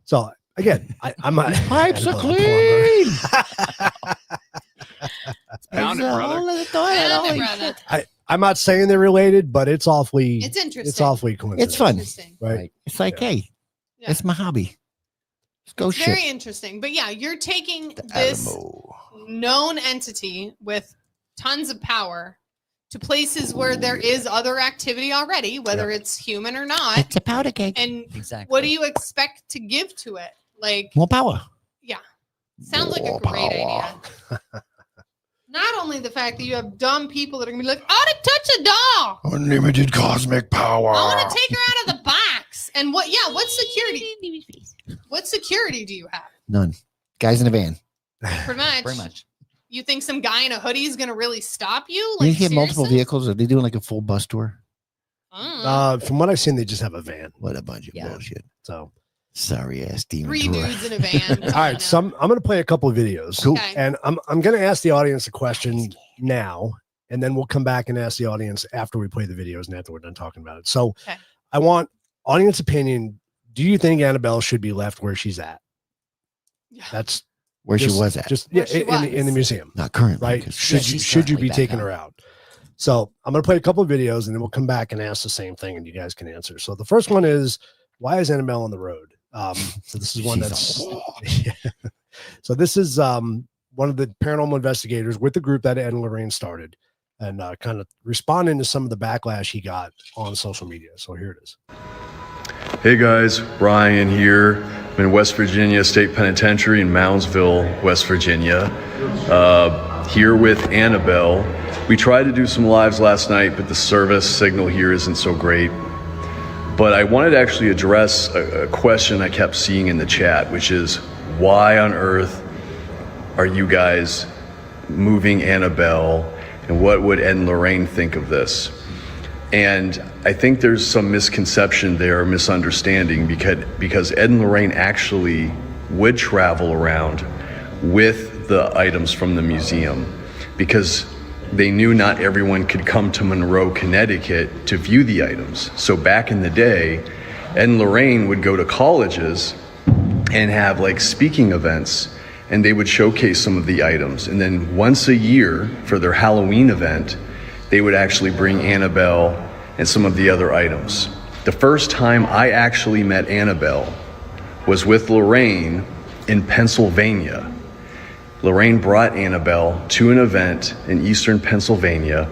So again, I'm not Pipes are Annabelle clean. Pound it, It's brother. all in the toilet, Pound it, holy brother. shit. I'm not saying they're related, but it's awfully It's interesting. it's awfully coincidental. It's fun. Interesting. right? Right. It's like, Yeah. hey, Yeah. it's my hobby. Let's go It's shit. very interesting. But yeah, you're taking The this Alamo. known entity with tons of power to places where there is other activity already, whether it's human or not. It's a powder cake. And Exactly. what do you expect to give to it? Like, More power. sounds like a More great power. idea. Not only the fact that you have dumb people that are gonna be like, I want to touch a doll. Unlimited cosmic power. I want to take her out of the box. And what security? What security do you have? None. Guys in a van. Pretty much. Pretty much. You think some guy in a hoodie is gonna really stop you? They have multiple seriously? vehicles. Are they doing like a full bus tour? I don't know. From what I've seen, they just have a van. What a bunch of Yeah. bullshit. So Sorry ass demon Three tour. dudes in a van. all right, so I'm going to play a couple of videos. Cool. Okay. And I'm going to ask the audience a question now, and then we'll come back and ask the audience after we play the videos and after we're done talking about it. So Okay. I want audience opinion. Do you think Annabelle should be left where she's at? That's Where just- she was at. just Where yeah, she in the was. museum, Not currently. right? 'cause Should Yeah, you she's should you currently be back taking home. her out? So I'm going to play a couple of videos, and then we'll come back and ask the same thing, and you guys can answer. So the first one is, why is Annabelle on the road? So this is one She's that's on so this is one of the paranormal investigators with the group that Ed and Lorraine started, and kind of responding to some of the backlash he got on social media. So here it is. Hey guys, Brian here. I'm in West Virginia State Penitentiary in Moundsville, West Virginia. Here with Annabelle. We tried to do some lives last night, but the service signal here isn't so great. But I wanted to actually address a question I kept seeing in the chat, which is, why on earth are you guys moving Annabelle, and what would Ed and Lorraine think of this? And I think there's some misconception there, misunderstanding, because Ed and Lorraine actually would travel around with the items from the museum, because they knew not everyone could come to Monroe, Connecticut to view the items. So back in the day, Ed and Lorraine would go to colleges and have like speaking events, and they would showcase some of the items. And then once a year for their Halloween event, they would actually bring Annabelle and some of the other items. The first time I actually met Annabelle was with Lorraine in Pennsylvania. Lorraine brought Annabelle to an event in eastern Pennsylvania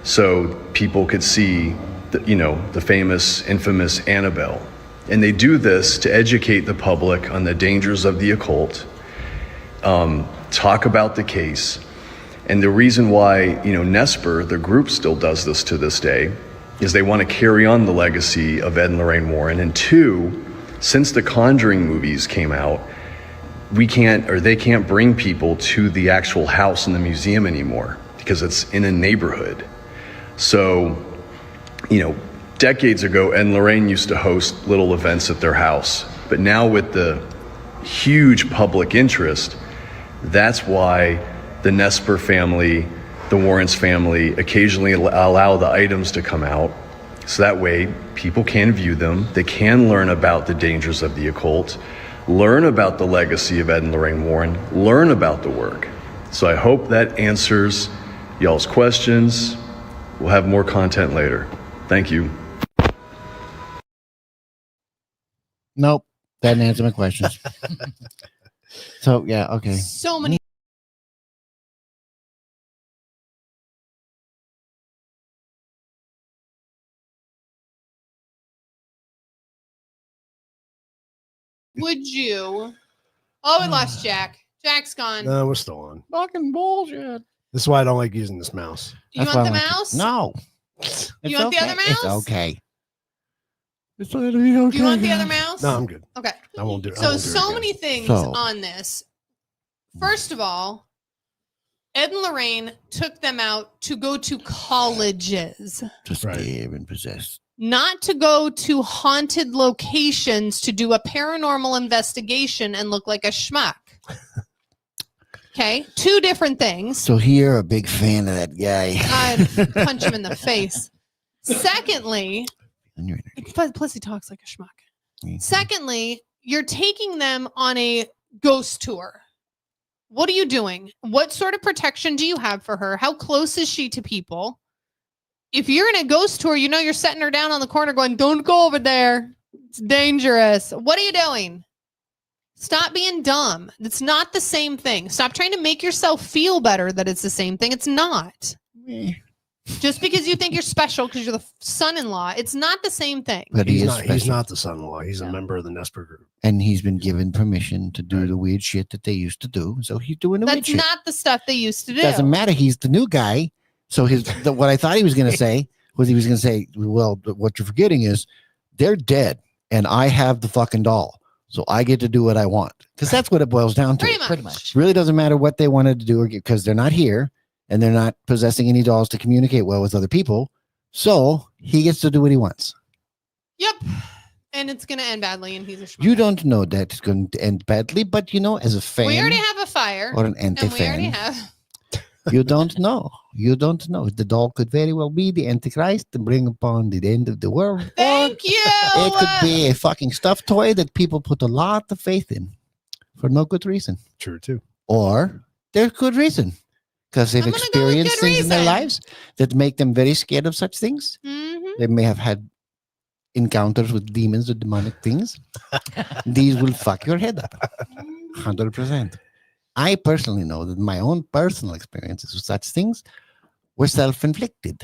so people could see the famous, infamous Annabelle. And they do this to educate the public on the dangers of the occult, talk about the case. And the reason why, Nesper, the group, still does this to this day is they want to carry on the legacy of Ed and Lorraine Warren. And two, since the Conjuring movies came out, they can't bring people to the actual house in the museum anymore because it's in a neighborhood. So, decades ago, Ed and Lorraine used to host little events at their house. But now with the huge public interest, that's why the Nesper family, the Warrens family, occasionally allow the items to come out. So that way people can view them. They can learn about the dangers of the occult, learn about the legacy of Ed and Lorraine Warren, learn about the work. So I hope that answers y'all's questions. We'll have more content later. Thank you. Nope, that didn't answer my questions. So yeah, okay. So many. Would you? Oh, we lost Jack. Jack's gone. No, we're still on. Fucking bullshit. This is why I don't like using this mouse. You That's want why the I like mouse? No. You want the other It's mouse? okay. It's okay. Do you Do you want the other mouse? No, I'm good. Okay. I won't do it. I So, won't do it so again. many things So- on this. First of all, Ed and Lorraine took them out to go to colleges, To Right. scare and possess. not to go to haunted locations to do a paranormal investigation and look like a schmuck. Okay, two different things. So here, a big fan of that guy. I'd punch him in the face. Secondly, And you're- plus he talks like a schmuck. Mhm. Secondly, you're taking them on a ghost tour. What are you doing? What sort of protection do you have for her? How close is she to people? If you're in a ghost tour, you're setting her down on the corner going, don't go over there. It's dangerous. What are you doing? Stop being dumb. It's not the same thing. Stop trying to make yourself feel better that it's the same thing. It's not. Eh. Just because you think you're special because you're the son-in-law, it's not the same thing. But he He's is not, he's special. not the son-in-law. He's a member of the Nesper group. And he's been given permission to do the weird shit that they used to do. So he's doing the weird That's shit. not the stuff they used to do. Doesn't matter. He's the new guy. So what I thought he was going to say was he was going to say, well, what you're forgetting is they're dead and I have the fucking doll. So I get to do what I want. Because that's what it boils down to. Pretty much. Really doesn't matter what they wanted to do because they're not here and they're not possessing any dolls to communicate well with other people. So he gets to do what he wants. Yep. And it's going to end badly, and he's a schmuck. You don't know that it's going to end badly, but as a fan We already have a fire, or an and we already anti-fan, have. you don't know. You don't know. The doll could very well be the Antichrist and bring upon the end of the world. Or Thank you. it could be a fucking stuffed toy that people put a lot of faith in for no good reason. True, too. Or there's good reason because they've I'm gonna go with experienced good things in their reason. lives that make them very scared of such things. Mhm. They may have had encounters with demons or demonic things. These will fuck your head up. 100%. I personally know that my own personal experiences with such things were self-inflicted.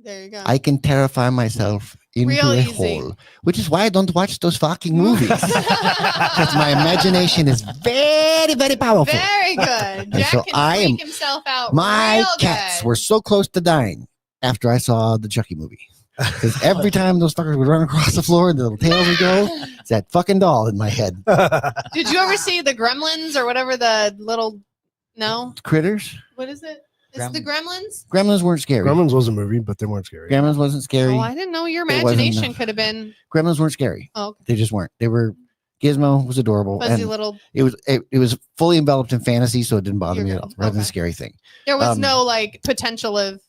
There you go. I can terrify myself into Real a easy. hole, which is why I don't watch those fucking movies. Because my imagination is very, very powerful. Very good. Jack so can I am- freak himself out. My real cats good. were so close to dying after I saw the Chucky movie. Because every time those fuckers would run across the floor and the little tails would go, it's that fucking doll in my head. Did you ever see the Gremlins or whatever the little? No. Critters? What is it? It's the Gremlins. Gremlins weren't scary. Gremlins was a movie, but they weren't scary. Gremlins wasn't scary. Oh, I didn't know your It wasn't imagination enough. could have been Gremlins weren't scary. oh They just weren't. They were. Gizmo was adorable. fuzzy And little. it was fully enveloped in fantasy, so it didn't bother You're me at good. all. Rather than a Okay. scary thing. There was um, no like potential of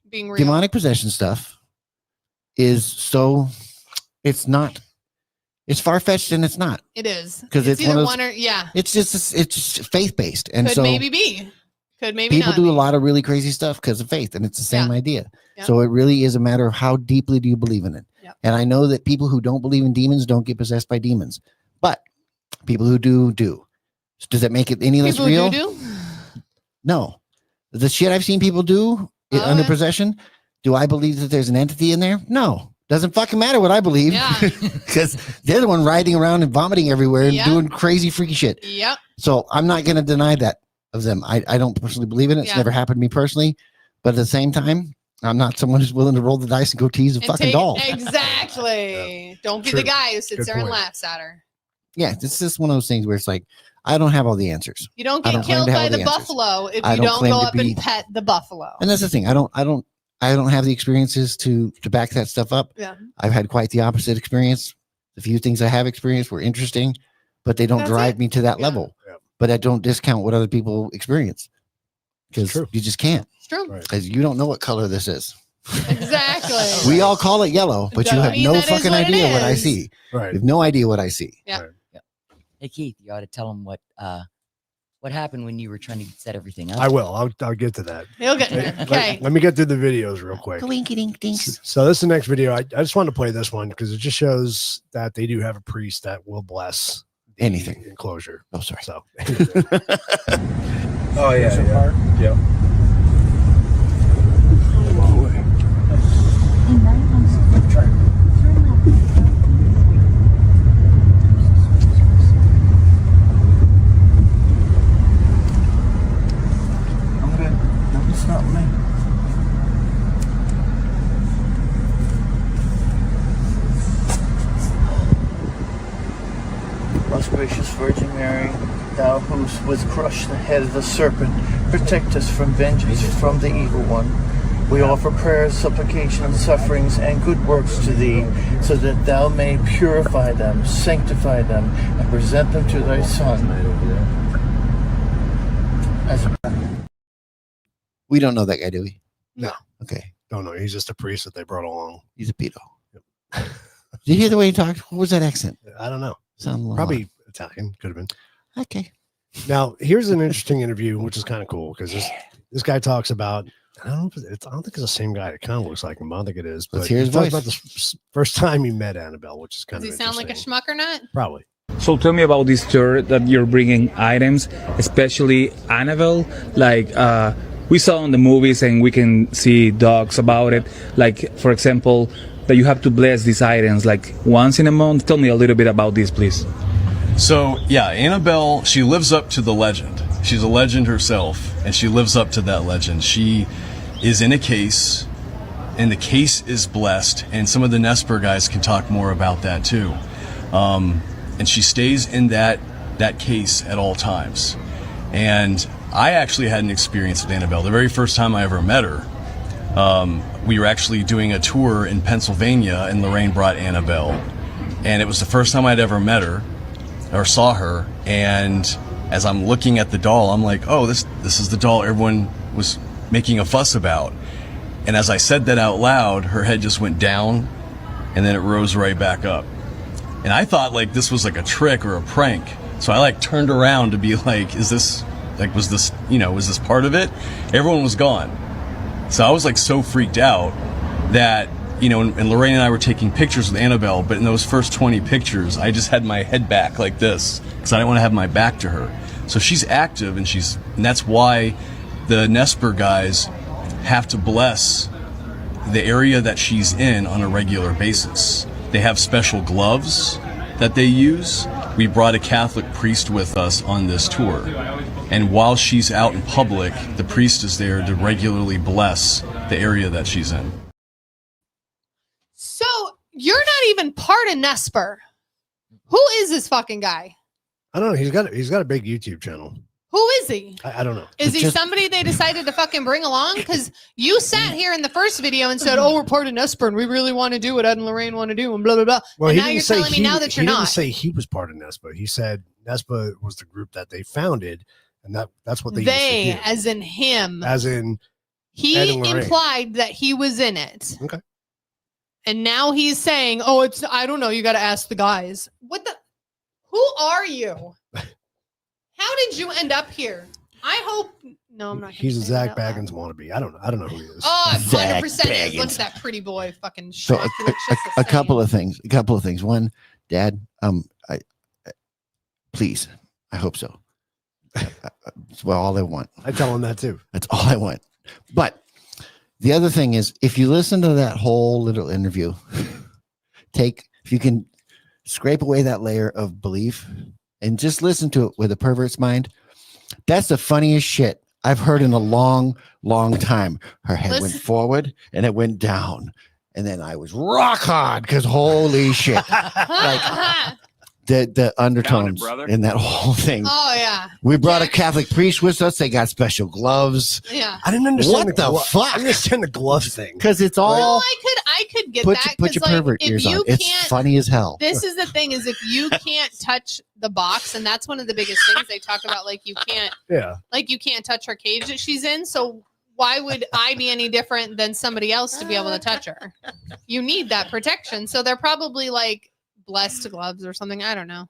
being real. Demonic possession stuff is so. It's not. It's far fetched and it's not. It is 'Cause it's either one of those- one or yeah. It's just faith based, and Could so maybe be. Could maybe people not do be. a lot of really crazy stuff because of faith, and it's the same idea. Yeah. So it really is a matter of how deeply do you believe in it. Yep. And I know that people who don't believe in demons don't get possessed by demons, but people who do. Does that make it any less People real? do. No. The shit I've seen people do Oh, under yeah. possession, Do I believe that there's an entity in there? No. Doesn't fucking matter what I believe. Yeah. Because they're the one riding around and vomiting everywhere and Yep. doing crazy, freaky shit. Yep. So I'm not going to deny that of them. I don't personally believe in it. It's Yeah. never happened to me personally. But at the same time, I'm not someone who's willing to roll the dice and go tease a And fucking take- doll. Exactly. Don't be True. the guy who sits Good there and point. laughs at her. Yeah, it's just one of those things where it's like, I don't have all the answers. You don't I get don't claim killed to have by all the the answers. buffalo if I you don't don't claim go to up be- and pet the buffalo. And that's the thing. I don't have the experiences to back that stuff up. Yeah. I've had quite the opposite experience. The few things I have experienced were interesting, but they don't That's drive it. me to that Yeah. level. Yeah. But I don't discount what other people experience because true. you just can't. It's true. Right. Because you don't know what color this is. Exactly. We all call it yellow, but you Doesn't have mean no that is fucking what it idea what I is. see. Right. You have no idea what I see. Hey Keith, you ought to tell them what happened when you were trying to set everything up. I will. I'll get to that. He'll get there. Okay. Let me get through the videos real quick. So this is the next video. I just wanted to play this one because it just shows that they do have a priest that will bless the Anything. enclosure. Oh, sorry. So Oh yeah. Yeah. I'm good. No, it's not me. Most gracious Virgin Mary, thou who was crushed the head of the serpent, protect us from vengeance from the evil one. We offer prayers, supplications, sufferings, and good works to thee, so that thou may purify them, sanctify them, and present them to thy Son. As a We don't know that guy, do we? No. Okay. don't know. He's just a priest that they brought along. He's a pedo. Did you hear the way he talked? What was that accent? I don't know. Sound a little Probably Italian. Could have been. odd. Okay. Now, here's an interesting interview, which is kind of cool because this guy talks about. I don't know if I don't think it's the same guy. It kind of looks like him. I don't think it is. But Let's hear his he talks voice. about the first time he met Annabelle, which is kind Does of he sound like a interesting. schmuck or not? Probably. So tell me about this tour that you're bringing items, especially Annabelle. Like we saw in the movies, and we can see docs about it. Like for example, that you have to bless these items like once in a month. Tell me a little bit about this, please. So, yeah, Annabelle, she lives up to the legend. She's a legend herself, and she lives up to that legend. She is in a case, and the case is blessed, and some of the Nesper guys can talk more about that too. And she stays in that case at all times. And I actually had an experience with Annabelle. The very first time I ever met her, we were actually doing a tour in Pennsylvania, and Lorraine brought Annabelle. And it was the first time I'd ever met her, or saw her, and as I'm looking at the doll, I'm like, oh, this is the doll everyone was making a fuss about. And as I said that out loud, her head just went down, and then it rose right back up. And I thought like this was like a trick or a prank. So I like turned around to be like, was this part of it? Everyone was gone. So I was like so freaked out that, and Lorraine and I were taking pictures with Annabelle, but in those first 20 pictures, I just had my head back like this because I didn't want to have my back to her. So she's active, and that's why the Nesper guys have to bless the area that she's in on a regular basis. They have special gloves that they use. We brought a Catholic priest with us on this tour. And while she's out in public, the priest is there to regularly bless the area that she's in. So you're not even part of Nesper. Who is this fucking guy? I don't know. He's got a big YouTube channel. Who is he? I don't know. Is he Just- somebody they decided to fucking bring along? Because you sat here in the first video and said, "Oh, we're part of Nesper, and we really want to do what Ed and Lorraine want to do," and blah blah blah. Well, And he now didn't you're say telling me now that you're he not. didn't say he was part of Nespa. He said Nespa was the group that they founded, and that's what they They, used to do. as in him, As in, Ed he and Lorraine. implied that he was in it. Okay. And now he's saying, "Oh, it's I don't know. You got to ask the guys." What the? Who are you? How did you end up here? I hope. No, I'm not. gonna he's a say that Zach out loud. Baggins wannabe. I don't know who he is. Oh, Zach 100% is. Look Baggins. at that pretty boy, fucking. So Shrek. It's just a the couple same. of things. One, Dad, I please, I hope so. That's all I want. I tell him that too. That's all I want. But The other thing is, if you listen to that whole little interview, if you can scrape away that layer of belief and just listen to it with a pervert's mind, that's the funniest shit I've heard in a long, long time. Her head went forward and it went down. And then I was rock hard because holy shit. Like the undertones brother. in that whole thing. Oh yeah. We brought a Catholic priest with us. They got special gloves. Yeah. I didn't understand What the fuck? I didn't understand the glove thing. Because it's all Well, I could get that. put your like, pervert if ears on. you It's can't- funny as hell. This is the thing: is if you can't touch the box, and that's one of the biggest things they talk about. Like you can't touch her cage that she's in. So why would I be any different than somebody else to be able to touch her? You need that protection. So they're probably like blessed gloves or something. I don't know.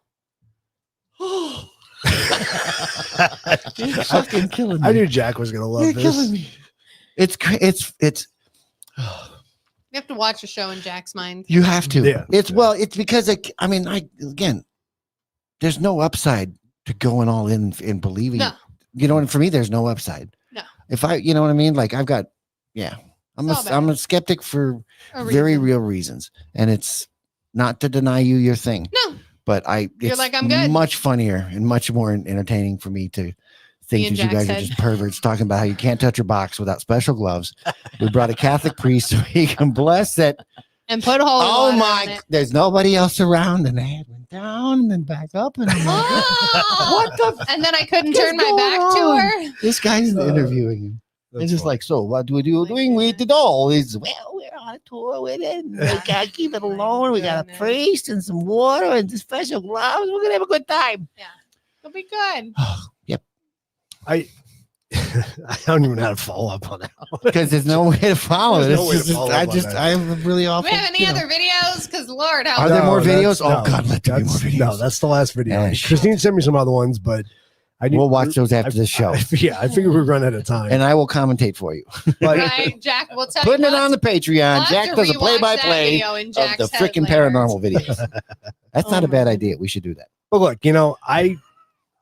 You're fucking killing me. I knew Jack was gonna love You're this. killing me. It's You have to watch a show in Jack's mind. you have to. Yeah. It's because again, there's no upside to going all in believing. No. You know, and for me, there's no upside. No. If you know what I mean? Like I'm It's all I'm a skeptic for A very reason. real reasons. And it's not to deny you your thing. No. But You're it's like, I'm good. much funnier and much more entertaining for me to think in that you guys Jack's are head. just perverts talking about how you can't touch your box without special gloves. We brought a Catholic priest so he can bless it. And put holy Oh water on my! it. There's nobody else around, and the head went down and then back up, and I'm like, Oh! what the? And then I couldn't What's turn my going back to on? her. This guy's interviewing him. It's just like, so what do we do? Doing with the doll? He's well, we're on a tour with it. And we can't keep it alone. We got a goodness. priest and some water and some special gloves. We're gonna have a good time. It'll be good. Yep. I don't even know how to follow up on that. Because there's no way to follow it. There's no It's way to just- follow I up on just that. I'm really Do awful. we have any you know. other videos? Because Lord help Are there more that's- videos? Oh, God, let there be more that's- videos. No, that's the last video. Yeah, shit. Christine sent me some other ones, but We'll watch those after the show, I figured we were running out of time. and I will commentate for you. but Right, Jack, we'll tell Putting you. it on the Patreon. We'll Jack have to does a rewatch play-by-play that video in of Jack's the head freaking later. paranormal videos. That's not Oh a bad my. idea. We should do that. But look,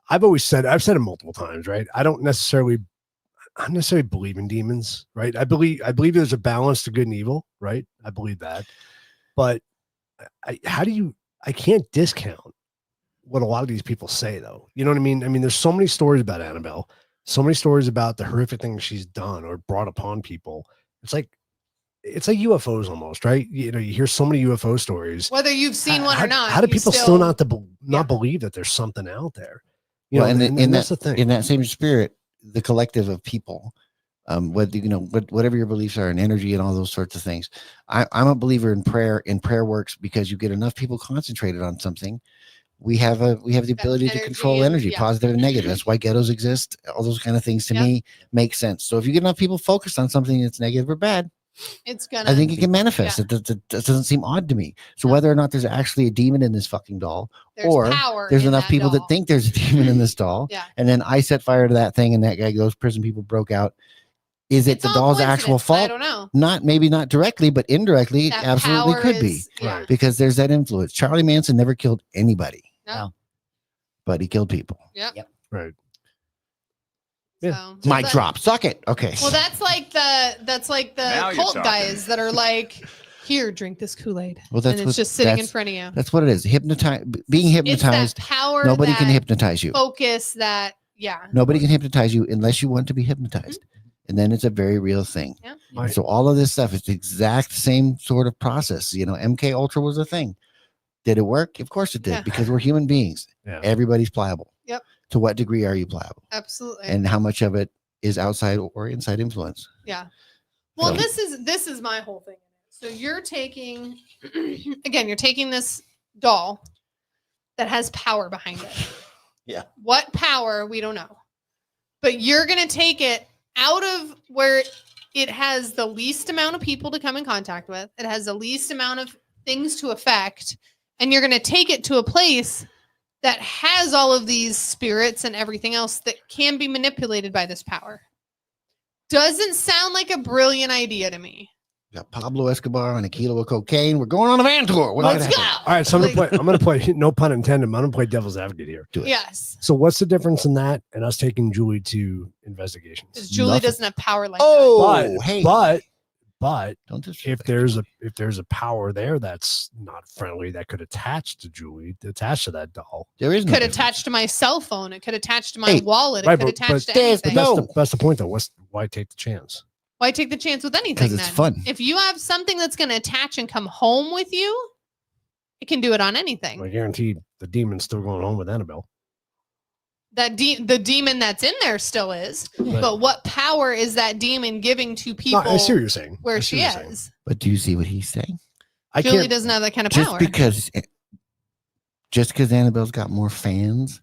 I've said it multiple times, right? I don't necessarily believe in demons, right? I believe there's a balance to good and evil, right? I believe that. But I can't discount what a lot of these people say, though. You know what I mean? I mean, there's so many stories about Annabelle, so many stories about the horrific things she's done or brought upon people. It's like UFOs almost, right? You know, you hear so many UFO stories. Whether you've seen one or not. How do you people still not believe that there's something out there? You Well, know, and and that's the thing. In that same spirit, the collective of people, whatever your beliefs are, and energy, and all those sorts of things. I'm a believer in prayer. And prayer works because you get enough people concentrated on something. We have the ability to energy control and- energy, yeah. positive and negative. That's why ghettos exist. All those kind of things to Yeah. me make sense. So if you get enough people focused on something that's negative or bad, It's gonna. I think it can manifest. Yeah. It doesn't seem odd to me. So whether or not there's actually a demon in this fucking doll, there's or power there's in enough that people doll. that think there's a demon in this doll, Yeah. and then I set fire to that thing, and those prison people broke out. Is it It's the all doll's actual coincidence. I fault? don't know. Maybe not directly, but indirectly, That absolutely power could be, is- Yeah. Right. because there's that influence. Charlie Manson never killed anybody, No. but he killed people. Right. So, Mic that- drop. Suck it. Okay. Well, that's like the Now you're cult talking. guys that are like, here, drink this Kool-Aid. Well, that's and it's what- just sitting in that's- front of you. That's what it is. Being It's that hypnotized. power. Nobody that can hypnotize you. Focus that. Yeah. Nobody can hypnotize you unless you want to be hypnotized. And then it's a very real thing. Yeah. Right. So all of this stuff is the exact same sort of process. You know, MK Ultra was a thing. Did it work? Of course it did, Yeah. because we're human beings. Yeah. Everybody's pliable. Yep. To what degree are you pliable? Absolutely. And how much of it is outside or inside influence? Yeah. Well, So- this is my whole thing. So you're taking again, you're taking this doll that has power behind it. Yeah. What power, we don't know. But you're going to take it out of where it has the least amount of people to come in contact with. It has the least amount of things to affect, and you're going to take it to a place that has all of these spirits and everything else that can be manipulated by this power. Doesn't sound like a brilliant idea to me. Got Pablo Escobar and a kilo of cocaine. We're going on a van tour. What Let's could go. happen? All right, so I'm gonna play no pun intended. I'm gonna play devil's advocate here. Do it. Yes. So what's the difference in that and us taking Julie to investigations? Because Julie Nothing. doesn't have power like that. Oh, But, hey. but But Don't if disrespect there's a power there that's not friendly that could attach to Julie, attach to that doll. There is no Could difference. attach to my cell phone. It could attach to my Hey, wallet. It right, could but attach to there's anything. no- That's the point though. Why take the chance? Why take the chance with anything? 'Cause it's then? fun. If you have something that's going to attach and come home with you, it can do it on anything. I guarantee the demon's still going home with Annabelle. The demon that's in there still is. Right. But what power is that demon giving to No, people I see what you're saying. where I see she what you're saying. is? But do you see what he's saying? I Julie can't. doesn't have that kind of Just power. because Annabelle's got more fans,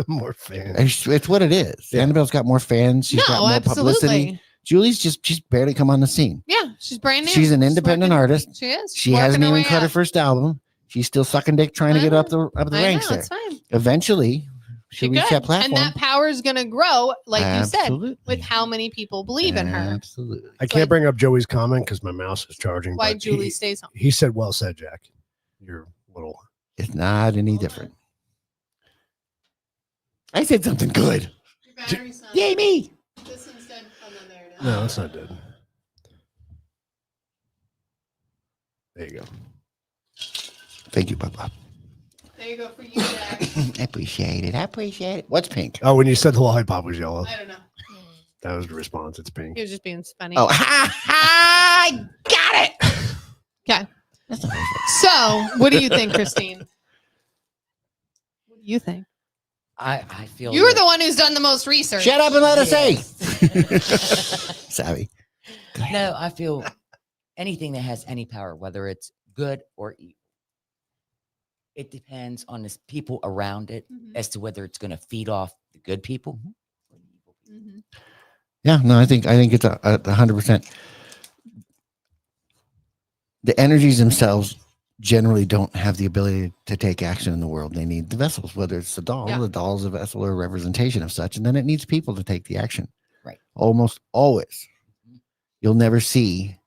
More fans. it's what it is. Yeah. Annabelle's got more fans. She's got no, more absolutely. publicity. Julie's she's barely come on the scene. Yeah, she's brand new. She's an independent working- artist. She is. She Working hasn't her even way cut her up. first album. She's still sucking dick trying to I get up know. the I ranks know, there. it's fine. Eventually, she'll She reach could. that platform. And that power is going to grow, like you said, Absolutely. with how many people believe in her. Absolutely. I It's can't like- bring up Joey's comment because my mouse is charging. Why but Julie stays home. He said, "Well said, Jack. You're little." It's not any different. I said something good. Your battery's not. Yay, me. This one's dead. Oh, no, there it is. No, it's not dead. There you go. Thank you, Papa. There you go for you, Jack. I appreciate it. I appreciate it. What's pink? Oh, when you said the lollipop was yellow, I don't know. that was the response. It's pink. He was just being funny. Oh, I got it. Okay. That's not very So, what do you think, Christine? What do you think? I feel You're that- the one who's done the most research. Shut up and let us say. Yes. Savvy. Go ahead. No, I feel anything that has any power, whether it's good or evil, it depends on the people around it Mhm. as to whether it's going to feed off the good people or the evil people. Mhm. Yeah, no, I think it's 100%. The energies themselves generally don't have the ability to take action in the world. They need the vessels, whether it's the doll, Yeah. the doll is a vessel or a representation of such, and then it needs people to take the action. Right. Almost always. Mhm. You'll never see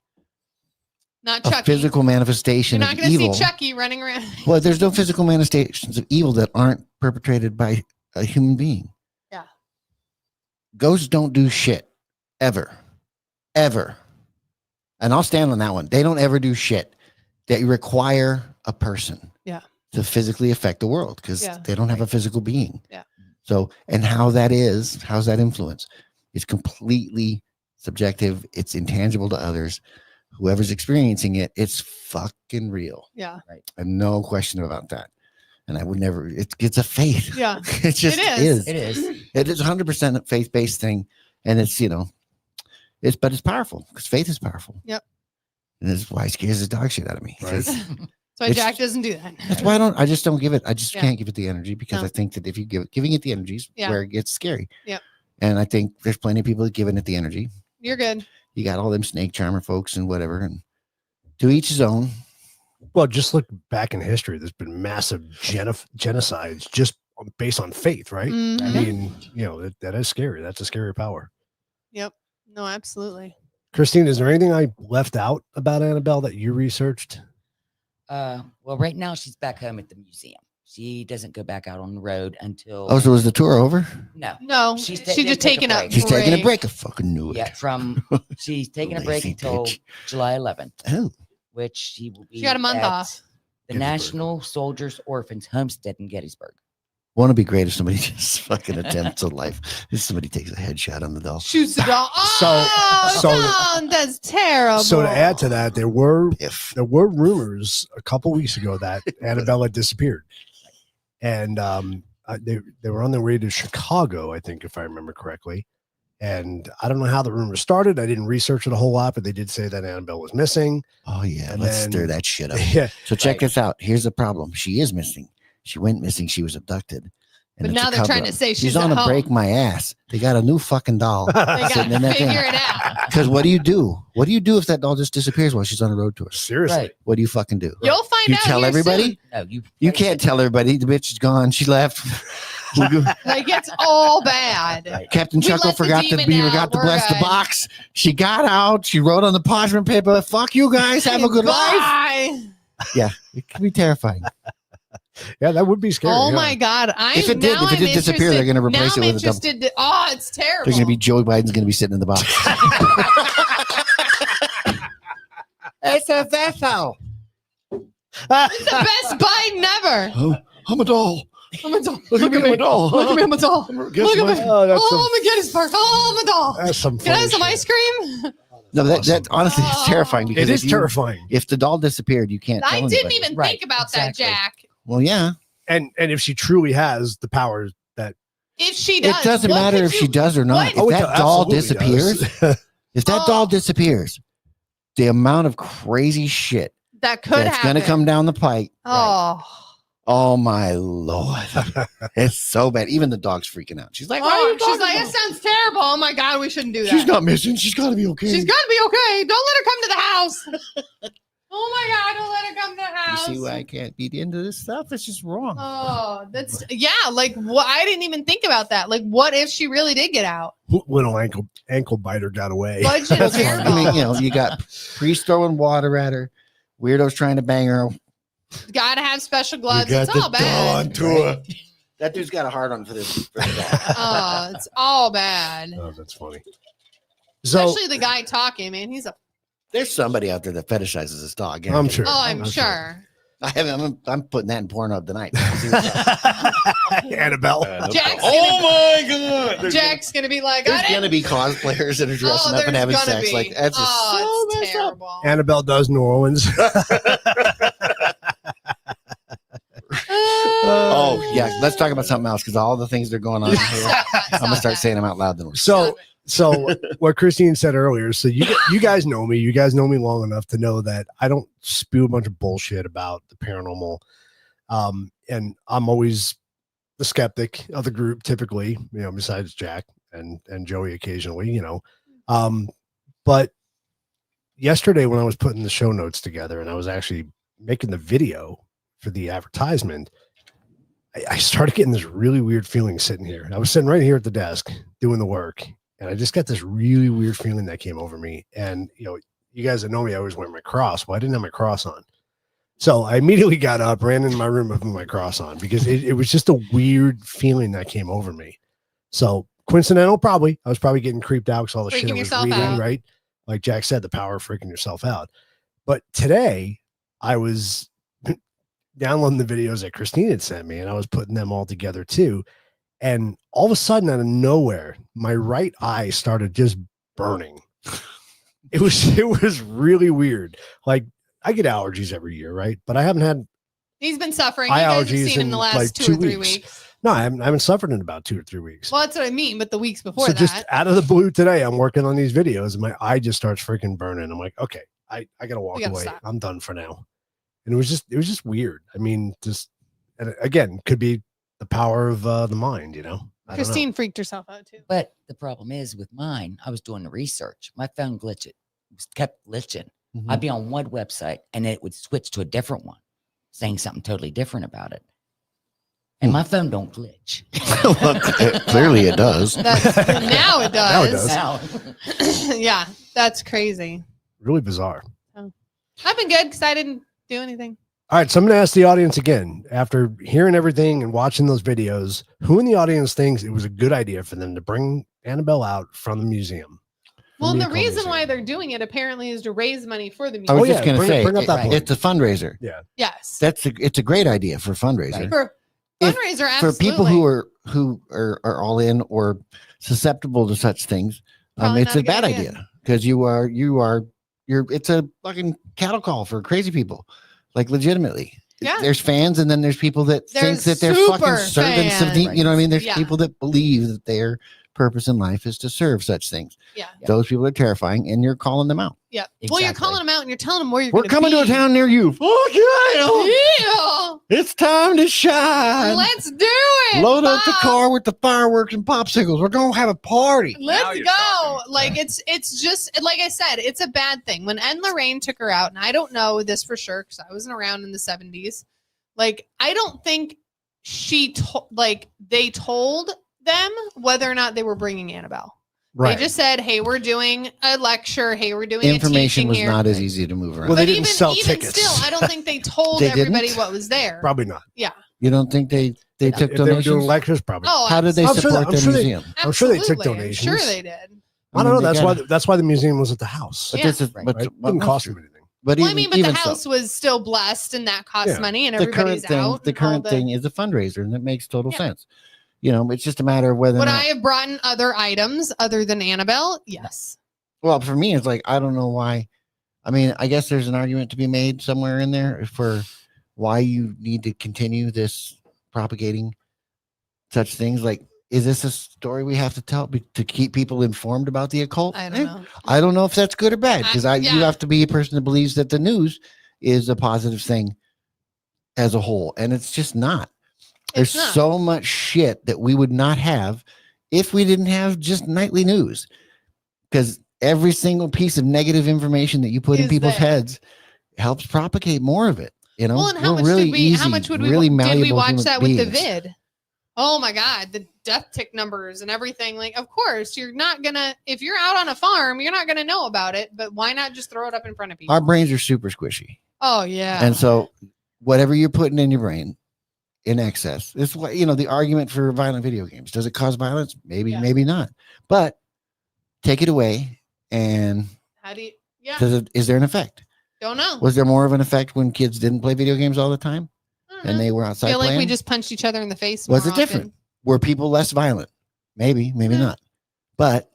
Not a Chucky. physical You're manifestation not of going to evil. see Chucky running around. Well, there's no physical manifestations of evil that aren't perpetrated by a human being. Yeah. Ghosts don't do shit ever. Ever. And I'll stand on that one. They don't ever do shit that require a person Yeah. to physically affect the world because Yeah. they don't have a physical being. Yeah. So, and how's that influence? It's completely subjective. It's intangible to others. Whoever's experiencing it, it's fucking real. Yeah. And no question about that. And I would never, it's a faith. Yeah. It just It is. It is. It is 100% a faith-based thing. And it's, but it's powerful because faith is powerful. Yep. And that's why it scares the dog shit out of me. Right. 'Cause That's why It's- Jack doesn't do that. That's why I just don't give it. I just Yeah. can't give it the energy because No. I think that if you giving it the energy is Yeah. where it gets scary. Yep. And I think there's plenty of people that giving it the energy. You're good. You got all them snake charmer folks and whatever. And to each his own. Well, just look back in history. There's been massive genocides just based on faith, right? Mhm. I mean, that is scary. That's a scary power. Yep. No, absolutely. Christine, is there anything I left out about Annabelle that you researched? Well, right now she's back home at the museum. She doesn't go back out on the road until Oh, so is the tour over? no. No, She's she's ta- they just take a taking a break. She's taking a break. I fucking knew it. Yeah, she's taking a break Lazy until bitch. July 11th, Oh, which she will be. She got a month at off. The Gettysburg. National Soldiers Orphans Homestead in Gettysburg. won't it be great if somebody just fucking attempts a life? If somebody takes a headshot on the doll. Shoots the doll. So- Oh, no, that's terrible. So to add to that, there were If rumors a couple weeks ago that Annabelle had disappeared, and they were on their way to Chicago, I think, if I remember correctly. And I don't know how the rumor started. I didn't research it a whole lot, but they did say that Annabelle was missing. oh yeah, And let's then- stir that shit up. Yeah, So check Right. this out. Here's the problem. She is missing. She went missing. She was abducted. But it's now a they're trying cover-up. to say she's on at a break home. my ass. They got a new fucking doll. They got sitting in to that thing. figure it out. Because what do you do? What do you do if that doll just disappears while she's on a road tour? seriously. Right. What do you fucking do? You'll find You out. tell here everybody? soon. No, You can't tell everybody the bitch is gone. She left. Like it's all bad. Captain We Chuckle let the forgot the demon beaver, out. got to We're bless the good. box. She got out. She wrote on the parchment paper, "Fuck you guys, have a good life." Bye. Yeah, it can be terrifying. Yeah, that would be scary. Oh yeah. my God! If it did disappear, they're gonna replace now it I'm with a double- interested. Oh, it's terrible. They're going to be Joe Biden's going to be sitting in the box. It's a vessel. It's the best Biden ever. Oh, I'm a doll. I'm a doll. Look at me, I'm a doll. Look at me, I'm a doll. Guess Look at what? me. Oh, that's Oh, my goodness, Park. Oh, I'm a doll. That's some Can I have funny some shit. ice cream? No, that honestly is terrifying because It is if you- terrifying. If the doll disappeared, you can't. I tell didn't anybody. even Right, think about exactly. that, Jack. Well, yeah. And if she truly has the powers that If she does, It doesn't what matter could if she you- does or not. what- If that doll absolutely disappears, does. if that Oh. doll disappears, the amount of crazy shit that could that's happen. going to come down the pike. Oh. Oh my lord, it's so bad. Even the dog's freaking out. She's like, "What are you Oh, she's talking like, about?" it sounds terrible. Oh my God, we shouldn't do that. She's not missing. She's got to be okay. She's got to be okay. Don't let her come to the house. Oh my God, don't let her come to the You house. see why I can't be into this stuff? It's just wrong. Oh, that's yeah. Like what? I didn't even think about that. Like, what if she really did get out? little ankle biter got away. Budget That's fine. terrible. I mean, you know, you got priests throwing water at her, weirdos trying to bang her. Gotta have special gloves. You got It's the all bad. dawn tour. That dude's got a hard on for this. For the dog. Oh, it's all bad. Oh, that's funny. So Especially the guy talking, man. He's a. There's somebody out there that fetishizes this dog. I I'm guarantee sure. you. Oh, I'm sure. I'm putting that in Pornhub tonight. Annabelle. Jack's Oh my god! Jack's gonna be like, There's I gonna didn't. be cosplayers that are dressing Oh, up and there's having gonna sex. be. Like that's just Oh, so it's messed up. terrible. Annabelle does New Orleans. Oh yeah, let's talk about something else because all the things that are going on here, I'm gonna start saying them out loud. Then So what Christine said earlier. So you guys know me. You guys know me long enough to know that I don't spew a bunch of bullshit about the paranormal. And I'm always the skeptic of the group, typically. You know, besides Jack and Joey occasionally. You know, but yesterday when I was putting the show notes together and I was actually making the video for the advertisement, I started getting this really weird feeling sitting here. I was sitting right here at the desk doing the work. And I just got this really weird feeling that came over me. And, you know, you guys that know me, I always wear my cross. Well, I didn't have my cross on. So I immediately got up, ran into my room with my cross on because it was just a weird feeling that came over me. So coincidental, probably. I was probably getting creeped out because all the shit I Freaking was yourself reading, out. right? Like Jack said, the power of freaking yourself out. But today I was downloading the videos that Christine had sent me and I was putting them all together too. And all of a sudden, out of nowhere, my right eye started just burning. It was really weird. Like I get allergies every year, right? But I haven't had He's been suffering. eye You guys have allergies seen him in the last like 2 or 3 weeks. weeks. No, I haven't suffered in about 2 or 3 weeks. Well, that's what I mean. But the weeks before So that, just out of the blue today, I'm working on these videos, and my eye just starts freaking burning. I'm like, okay, I gotta walk gotta away. stop. I'm done for now. And it was just weird. I mean, just and again, could be the power of the mind, you know. I don't know. Christine freaked herself out too. But the problem is with mine, I was doing the research. My phone kept glitching. Mm-hmm. I'd be on one website and it would switch to a different one, saying something totally different about it. And my phone don't glitch. Well, clearly it does. That's, now it Now it does. does. Now, Yeah, that's crazy. Really bizarre. I've been good because I didn't do anything. All right, so I'm going to ask the audience again. After hearing everything and watching those videos, who in the audience thinks it was a good idea for them to bring Annabelle out from the museum? Well, From and the Occult reason why Museum? they're doing it apparently is to raise money for the I museum. was Oh, just yeah, gonna bring up say that point. it's a fundraiser. Yeah. Yes. It's a great idea for a fundraiser. Right. For If- fundraiser, For absolutely. people who are all in or susceptible to such things, Probably it's not a a good bad idea. idea because you're it's a fucking cattle call for crazy people, like legitimately. Yeah. There's fans, and then there's people that think There's that they're super fucking servants of the. fans. You know what I mean? There's Yeah. people that believe that their purpose in life is to serve such things. Yeah. Those people are terrifying, and you're calling them out. Yeah. Well, you're Exactly. calling them out and you're telling them where you're We're coming to a be. town near you. Fuck yeah! Yeah. It's time to shine. Let's do it. Load up the Bob. car with the fireworks and popsicles. We're gonna have a party. Now Let's you're go. talking. Like it's just like I said, it's a bad thing. When Ed and Lorraine took her out, and I don't know this for sure because I wasn't around in the 70s. Like, I don't think they told them whether or not they were bringing Annabelle. Right. They just said, "Hey, we're doing a lecture. Hey, we're doing Information a teaching was here." not as easy to move around. Well, they But didn't even, sell even tickets. still, I don't think they told They everybody didn't? what was there. Probably not. You don't think they took If they were doing donations? lectures, probably. Oh, How did they I'm sure support that- their I'm sure they- museum? I'm sure they took absolutely. I'm sure donations. they did. I don't know. mean, they That's gotta- why the museum was at the house. But Yeah. this is Right. but Right? It well, didn't cost that's them anything. But Well, I mean, but the even house so, was still blessed, and that costs Yeah. money, and the current everybody's thing, out. the and all current thing is a fundraiser, and it makes total Yeah. sense. You know, it's just a matter of whether or Would not. I have brought in other items other than Annabelle? Yes. Well, for me, it's like I don't know why. I mean, I guess there's an argument to be made somewhere in there for why you need to continue this propagating such things. Like, is this a story we have to tell to keep people informed about the occult? I don't know. I don't know if that's good or bad because you yeah. have to be a person that believes that the news is a positive thing as a whole, and it's just not. There's It's not. so much shit that we would not have if we didn't have just nightly news, because every single piece of negative information that you put in Is people's there. heads helps propagate more of it. You know, Well, and how We're much really did we? easy, How much would we? really Did we malleable watch human that with the beings. vid? Oh my God, the death tick numbers and everything. Like, of course, you're not gonna. If you're out on a farm, you're not gonna know about it. But why not just throw it up in front of people? Our brains are super squishy, Oh yeah. and so whatever you're putting in your brain in excess, it's what the argument for violent video games. Does it cause violence? Maybe, Yeah. maybe not. But take it away, and How do you? Yeah. is there an effect? Don't know. Was there more of an effect when kids didn't play video games all the time I don't and know. they were outside feel like playing? we just punched each other in the face. Was more it different? often. Were people less violent? Maybe, maybe Yeah. not. But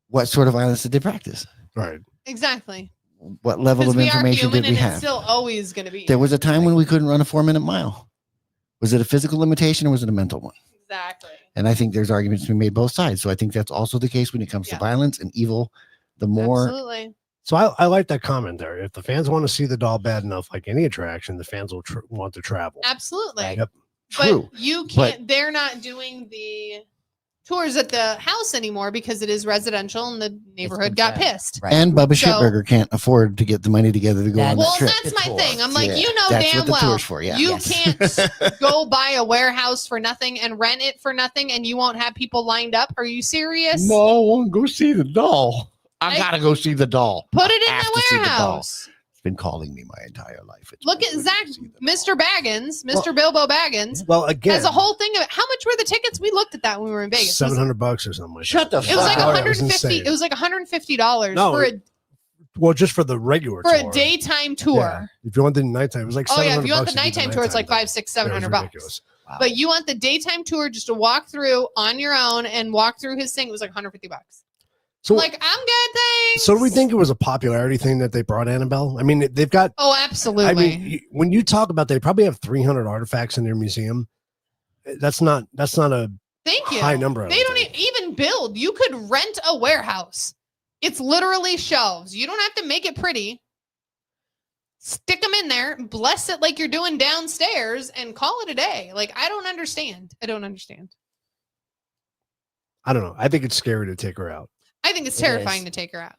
what sort of violence did they practice? Right. Exactly. What level Because of we are information human, did we and it's have? still always going to be. There was a time when we couldn't run a 4-minute mile. Was it a physical limitation or was it a mental one? Exactly. And I think there's arguments to be made both sides. So I think that's also the case when it comes Yeah. to violence and evil. The more Absolutely. So I like that comment there. If the fans want to see the doll bad enough, like any attraction, the fans will want to travel. Absolutely. Right. Yep. true. But you can't. They're not doing the tours at the house anymore because it is residential, and the neighborhood got contract. pissed. Right. And Bubba So- Shitburger can't afford to get the money together to go on That's- that Well, trip. that's The my tour. thing. I'm like, Yeah, you know that's damn what the well tour's for, yeah. you Yes. can't go buy a warehouse for nothing and rent it for nothing, and you won't have people lined up. Are you serious? No, I want to go see the doll. I I- gotta go see the doll. Put it in have the to see the doll. warehouse. It's been calling me my entire life. It's Look been at good Zach, to see the doll. Mr. Baggins, Mr. Bilbo Baggins. Well, again, Has a whole thing of it. How much were the tickets? We looked at that when we were in Vegas. $700 or something like Shut that. the It was like fuck up. Oh, yeah, it was 150. insane. It was like $150 No, for well, just for the regular a tour. daytime tour. Yeah. If you want the nighttime, it was like Oh yeah, if $700 you want the to do nighttime tour, it's like nighttime $500, $600, thing. Yeah, it was $700. ridiculous. Wow. But you want the daytime tour just to walk through on your own and walk through his thing. It was like $150. So, Like, I'm good, thanks. so do we think it was a popularity thing that they brought Annabelle? I mean, they've got. Oh, absolutely. I mean, when you talk about, they probably have 300 artifacts in their museum. That's not a Thank you. high number. I They would don't think. even build. You could rent a warehouse. It's literally shelves. You don't have to make it pretty. Stick them in there, bless it like you're doing downstairs, and call it a day. Like, I don't understand. I don't understand. I don't know. I think it's scary to take her out. I think it's It terrifying is. to take her out.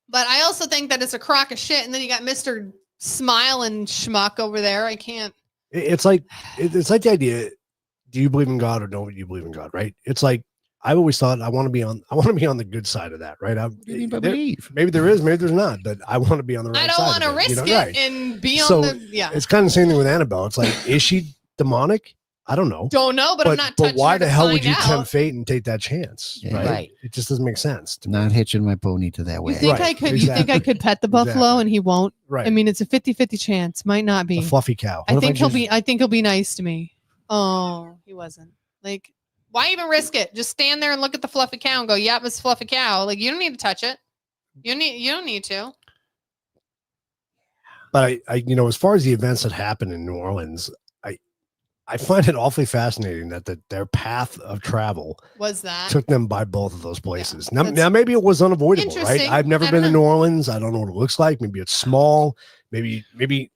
But I also think that it's a crock of shit. And then you got Mr. Smile and Schmuck over there. I can't. It's like the idea. Do you believe in God or don't you believe in God? Right? It's like I've always thought I want to be on the good side of that. Right? What do you mean by believe? Maybe there is, maybe there's not, but I want to be on the right I don't side. want to of it, risk you know? it Right. and be So, on the. Yeah. It's kind of the same thing with Annabelle. It's like, is she demonic? I don't know. Don't know, but I'm not touching why her to the hell would find you out. tempt fate and take that chance? Yeah. Right? Right. It just doesn't make sense. To me. Not hitching my pony to that You way. think Right, I could? You think I exactly. could pet the buffalo Exactly. and he won't? Right. I mean, it's a 50-50 chance. Might not be. a fluffy cow. I What if think he'll just- be. I think he'll be nice to me. Oh, he wasn't. Like, why even risk it? Just stand there and look at the fluffy cow and go, "Yep, it's a fluffy cow." Like, you don't need to touch it. You don't need to. But I as far as the events that happened in New Orleans, I find it awfully fascinating that their path of travel Was that? took them by both of those places. that's Now maybe it was unavoidable, right? interesting. I've never I been don't to know. New Orleans. I don't know what it looks like. Maybe it's small. Maybe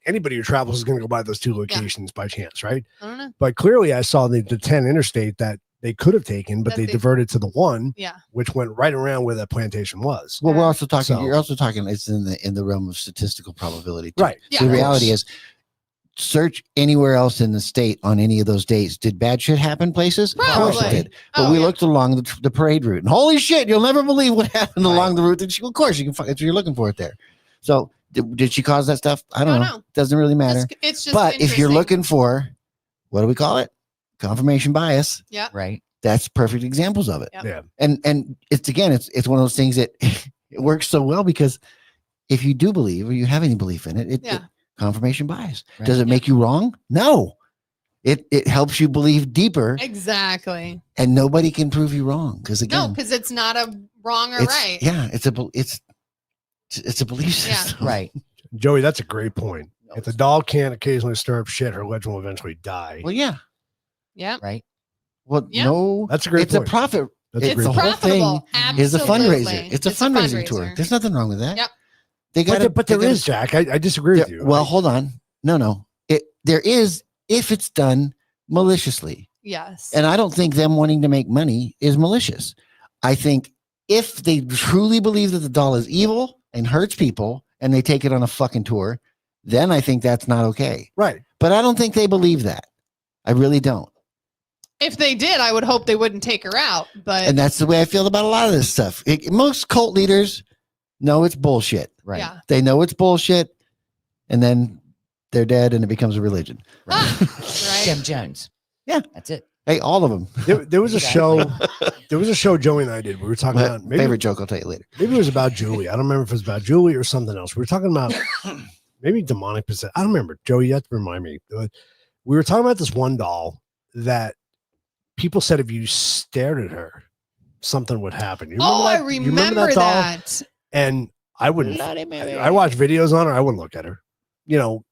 anybody who travels is going to go by those two locations by chance, right? I don't know. But clearly, I saw the 10 interstate that they could have taken, but That they they- diverted to the one, Yeah. which went right around where that plantation was. Well, we're also talking. So- You're also talking. It's in the realm of statistical probability, too. Right. Yeah. The of reality is, search anywhere else in the state on any of those dates. Did bad shit happen places? Of course it Probably. did. But Oh, we yeah. looked along the parade route, and holy shit, you'll never believe what happened Right. along the route. That of course, you can find. You're looking for it there. So, did she cause that stuff? I don't know. Doesn't really matter. It's just. But if you're interesting. looking for, what do we call it? Confirmation bias. Right. That's perfect examples of it. Yep. Yeah. And it's one of those things that it works so well because if you do believe or you have any belief in it, Yeah. confirmation bias. Right. Does it make you wrong? No. It helps you believe deeper, Exactly. and nobody can prove you wrong because No, again, because it's not a wrong or it's, right. yeah, it's a belief Yeah. system. Right. Joey, that's a great point. If the doll can't occasionally stir up shit, her legend will eventually die. Well, yeah. Yeah. Right. Well, Yeah. no, That's a great it's point. a profit. That's a It's great the point. whole thing Absolutely. is a fundraiser. It's a fundraising tour. fundraiser. There's nothing wrong with that. Yep. They got, But there is, Jack. I disagree with you. Well, hold on. No. There is if it's done maliciously. Yes. And I don't think them wanting to make money is malicious. I think if they truly believe that the doll is evil and hurts people and they take it on a fucking tour, then I think that's not okay. Right. But I don't think they believe that. I really don't. If they did, I would hope they wouldn't take her out. But And that's the way I feel about a lot of this stuff. Most cult leaders know it's bullshit. Right. yeah. They know it's bullshit, and then they're dead and it becomes a religion. Ah, Jim right. Jones. Yeah. That's it. Hey, all of them. There was a show. There was a show Joey and I did. We were talking My about maybe, favorite joke, I'll tell you later. maybe it was about Julie. I don't remember if it was about Julie or something else. We were talking about maybe demonic possession. I don't remember. Joey, you have to remind me. We were talking about this one doll that people said if you stared at her, something would happen. You Oh, I that? You remember doll? that. And I wouldn't. I watched videos on her. I wouldn't look at her. You know,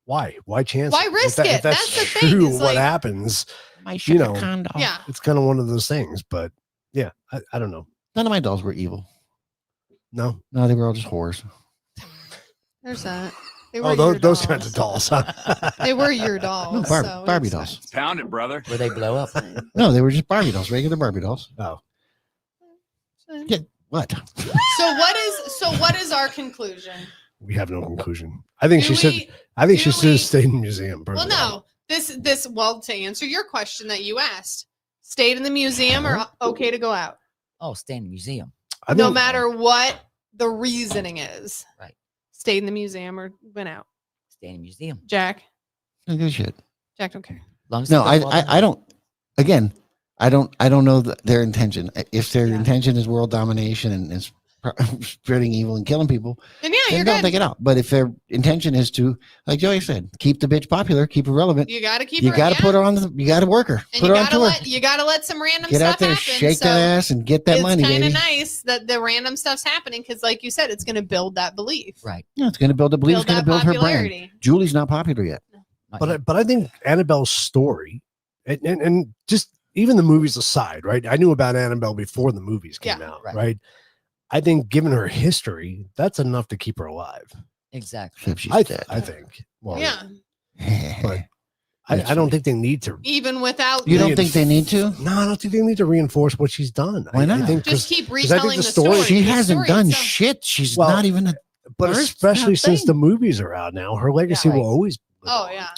why? Why chance? Why it? risk If it? that's That's the thing, true. is What like- happens? My You know, condo. Yeah. It's kind of one of those things. But yeah, I don't know. None of my dolls were evil. No. No, they were all just whores. There's that. They were Oh, your those kinds of dolls. Huh? They were your dolls. No, so it Barbie makes dolls. sense. Pound it, brother. Where they blow up. No, they were just Barbie dolls, regular Barbie dolls. Oh, Yeah. What? So what is our conclusion? we have no conclusion. I think Do she should. we- I think do she should we- have stayed in the museum. Well, personally. no. Well, to answer your question that you asked, stayed in the museum or okay to go out? Oh, stay in the museum. I No think- matter what the reasoning is. Right. Stayed in the museum or went out. Stay in the museum. Jack. No good shit. Jack don't care. As long as No, they don't bother I don't. Again, I don't know their intention. If their Yeah. intention is world domination and spreading evil and killing people, Then yeah, then you're don't good. take it out. But if their intention is to, like Joey said, keep the bitch popular, keep her relevant, You gotta keep you her. got to yeah. put her on. You got to work her. And Put you her on gotta tour. you gotta let some random Get stuff out there, happen. shake so that ass, and get that it's money, kind baby. of nice that the random stuff's happening because, like you said, it's going to build that belief. Right. Yeah, it's going to build a belief. It's going to that build her brand. popularity. Julie's not popular yet. Not But yet. I think Annabelle's story, and just even the movies aside, right? I knew about Annabelle before the movies came Yeah. out, Right. right? I think, given her history, that's enough to keep her alive. Exactly. Except she's I dead. think. Well, Yeah. but I don't think they need to. Even without You don't They- think they need to? No, I don't think they need to reinforce what she's done. Why I not? think just 'cause- keep 'cause I think retelling the the story- story. She The hasn't story done itself. shit. She's Well, not even a. but First especially since thing. the movies are out now, her legacy right. will always. live Oh on. yeah,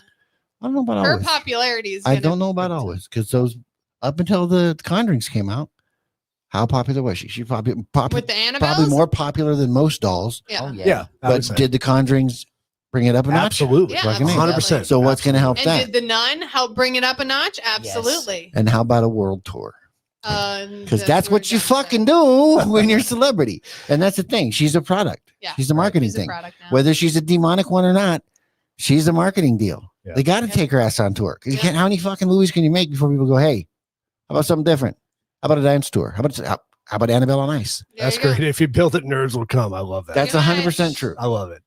I don't know about her always. popularity is. I gonna- don't know about always because those up until the Conjurings came out, how popular was she? She's probably with the Annabelle. probably more popular than most dolls. Yeah. Oh, yeah. Yeah, I would But say. did the Conjurings bring it up a notch? Absolutely, Yeah, 100%. So what's going to help And that? did the Nun help bring it up a notch? Absolutely. And how about a world tour? Because Because that's what you fucking do when you're a celebrity. And that's the thing. She's a product. Yeah, She's a marketing She's a thing. product now. Whether she's a demonic one or not, she's a marketing deal. Yeah. They got to Yeah. take her ass on tour. 'Cause you Yeah. can't. How many fucking movies can you make before people go, "Hey, how about something different? How about a dance tour? How about Annabelle on Ice?" There That's you go. great. If you build it, nerds will come. I love that. That's Pretty 100% much. true. I love it.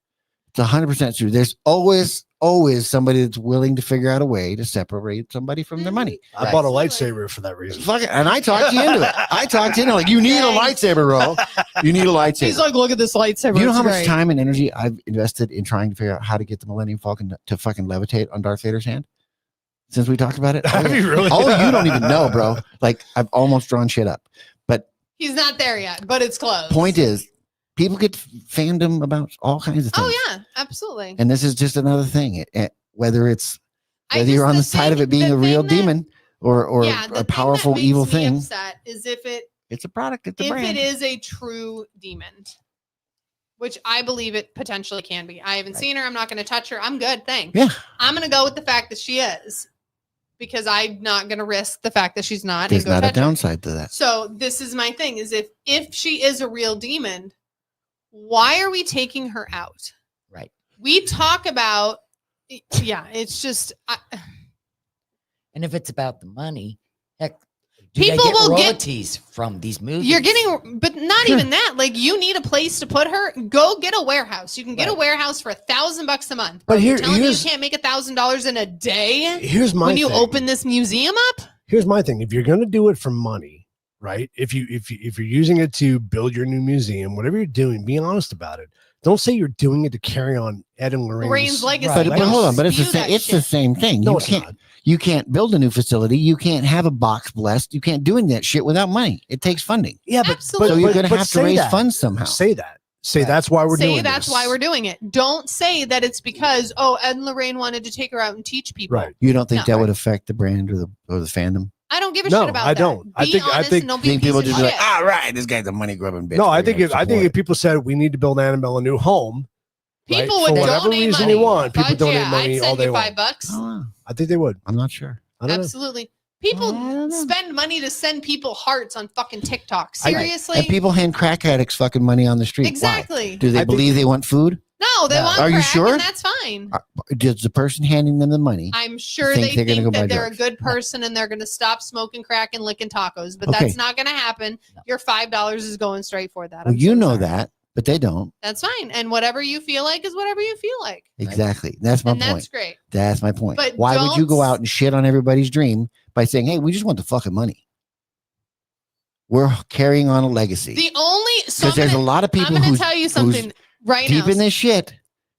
It's 100% true. There's always somebody that's willing to figure out a way to separate somebody from their money. I Right. bought a Absolutely. lightsaber for that reason. Fuck it. And I talked you into it. I talked you into it. Like, you need a lightsaber, bro. You need a lightsaber. He's like, look at this lightsaber. Do you know it's how much great." time and energy I've invested in trying to figure out how to get the Millennium Falcon to fucking levitate on Darth Vader's hand? Since we talked about it? Oh, Have yeah. you really? Oh, you don't even know, bro. Like, I've almost drawn shit up. But He's not there yet, but it's close. point is, people get fandom about all kinds of things. Oh yeah, absolutely. And this is just another thing. Whether it's I whether you're just- on the side of it being the a real thing that- demon or yeah, the a thing powerful that makes evil me thing, upset is if it's a product. It's a if brand. it is a true demon, which I believe it potentially can be. I haven't Right. seen her. I'm not going to touch her. I'm good. Thanks. Yeah. I'm going to go with the fact that she is, because I'm not going to risk the fact that she's not. There's and go not a touch her. downside to that. So this is my thing: is if she is a real demon, why are we taking her out? Right. We talk about, yeah, it's just, And if it's about the money, heck, do People they get will get- royalties from these movies? you're getting, but not even that. Like, you need a place to put her. Go get a warehouse. You can get a warehouse for $1,000 a month. But Bro, here- you're telling me you here's- can't make $1,000 in a day Here's my when you thing. open this museum up. Here's my thing. If you're going to do it for money, right? If you're using it to build your new museum, whatever you're doing, be honest about it. Don't say you're doing it to carry on Ed and Lorraine's legacy. Right. But Don't hold on, but it's the spew same. that It's the shit. same thing. No, You it's can't. not. You can't build a new facility. You can't have a box blessed. You can't do any of that shit without money. It takes funding. Yeah, Absolutely. So you're going to but have to say raise that. funds somehow. Say that. Say Right. that's why we're Say doing that's this. why we're doing it. Don't say that it's because Ed and Lorraine wanted to take her out and teach people. Right. You don't think No. that would affect the brand or the fandom? I don't give a No, shit about I that. don't. I Be think- I honest think- and don't I be a think piece people of just be like, shit. all right, this guy's a money grubbing bitch. No, I We're think gonna if support it." people said we need to build Annabelle a new home, right, People for would whatever donate reason money. you want, people Fudge, donate yeah, money I'd all send day you long. $5. Oh, I think they would. I'm not sure. I don't know. Absolutely. People I don't know. spend money to send people hearts on fucking TikTok. I- Seriously? And people hand crack addicts fucking money on the street. Why? Exactly. Do they I think- believe they want food? No, they No. want Are you crack, sure? and that's fine. Does the person handing them the money? I'm sure think they they're gonna think go buy that they're drugs? a good person and they're going to stop smoking crack and licking tacos, but Okay. that's not going to happen. No. Your $5 is going straight for that. Well, I'm you so know sorry. that, but they don't. That's fine. And whatever you feel like is whatever you feel like. Exactly. That's my And point. that's great. That's my point. But Why would you don't go s- out and shit on everybody's dream by saying, "Hey, we just want the fucking money"? We're carrying on a legacy The only so because there's a lot of I'm people going to who's tell you something right deep now. in this shit.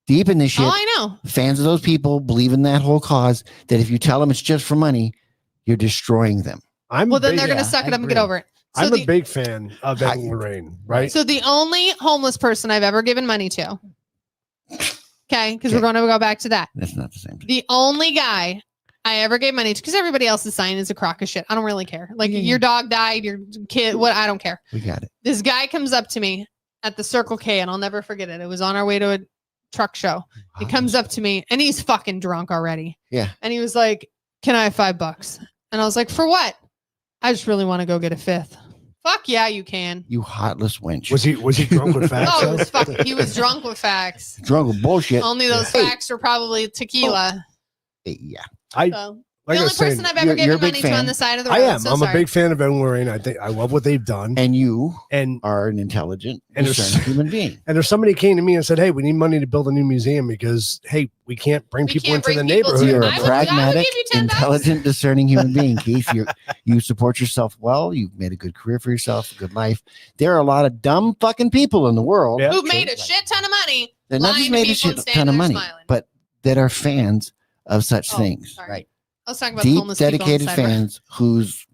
Deep in this shit. Oh, I know. Fans of those people believe in that whole cause. That if you tell them it's just for money, you're destroying them. I'm Well, a then big, they're going to yeah, suck it I up and get agree. over it. So I'm the, a big fan of Ed and Lorraine, right? so the only homeless person I've ever given money to, okay, because we're Okay. going to go back to that. That's not the same thing. The only guy I ever gave money to, because everybody else's sign is a crock of shit. I don't really care. Like Yeah, yeah. your dog died, your kid, what? I don't care. We got it. This guy comes up to me at the Circle K, and I'll never forget it. It was on our way to a truck show. He comes up to me, and he's fucking drunk already. Yeah. And he was like, "Can I have $5?" And I was like, "For what?" "I just really want to go get a fifth." Fuck yeah, you can. You heartless wench. Was he drunk with facts? Oh, it though? was fucking. He was drunk with facts. drunk with bullshit? Only those Hey. facts were probably tequila. Yeah. I So. like The I only was saying, person I've ever you're a given big money to fan. on the side of the road. I am. So I'm sorry. a big fan of Ed and Lorraine. I think I love what they've done. And you And are an intelligent, And there's- discerning human being. and if somebody came to me and said, "Hey, we need money to build a new museum because hey, we can't bring We people can't into the bring people to- neighborhood." You're I a would- I would pragmatic, give you $10. intelligent, discerning human being, Keith. You support yourself well. You've made a good career for yourself, a good life. There are a lot of dumb fucking people in the world Yeah. Who made a shit ton of money. that not lying just to made a people shit and ton standing of there money, smiling. but that are fans of such Oh, things. sorry. Right. I was talking about the Deep, homeless people on the dedicated side of the road. fans whose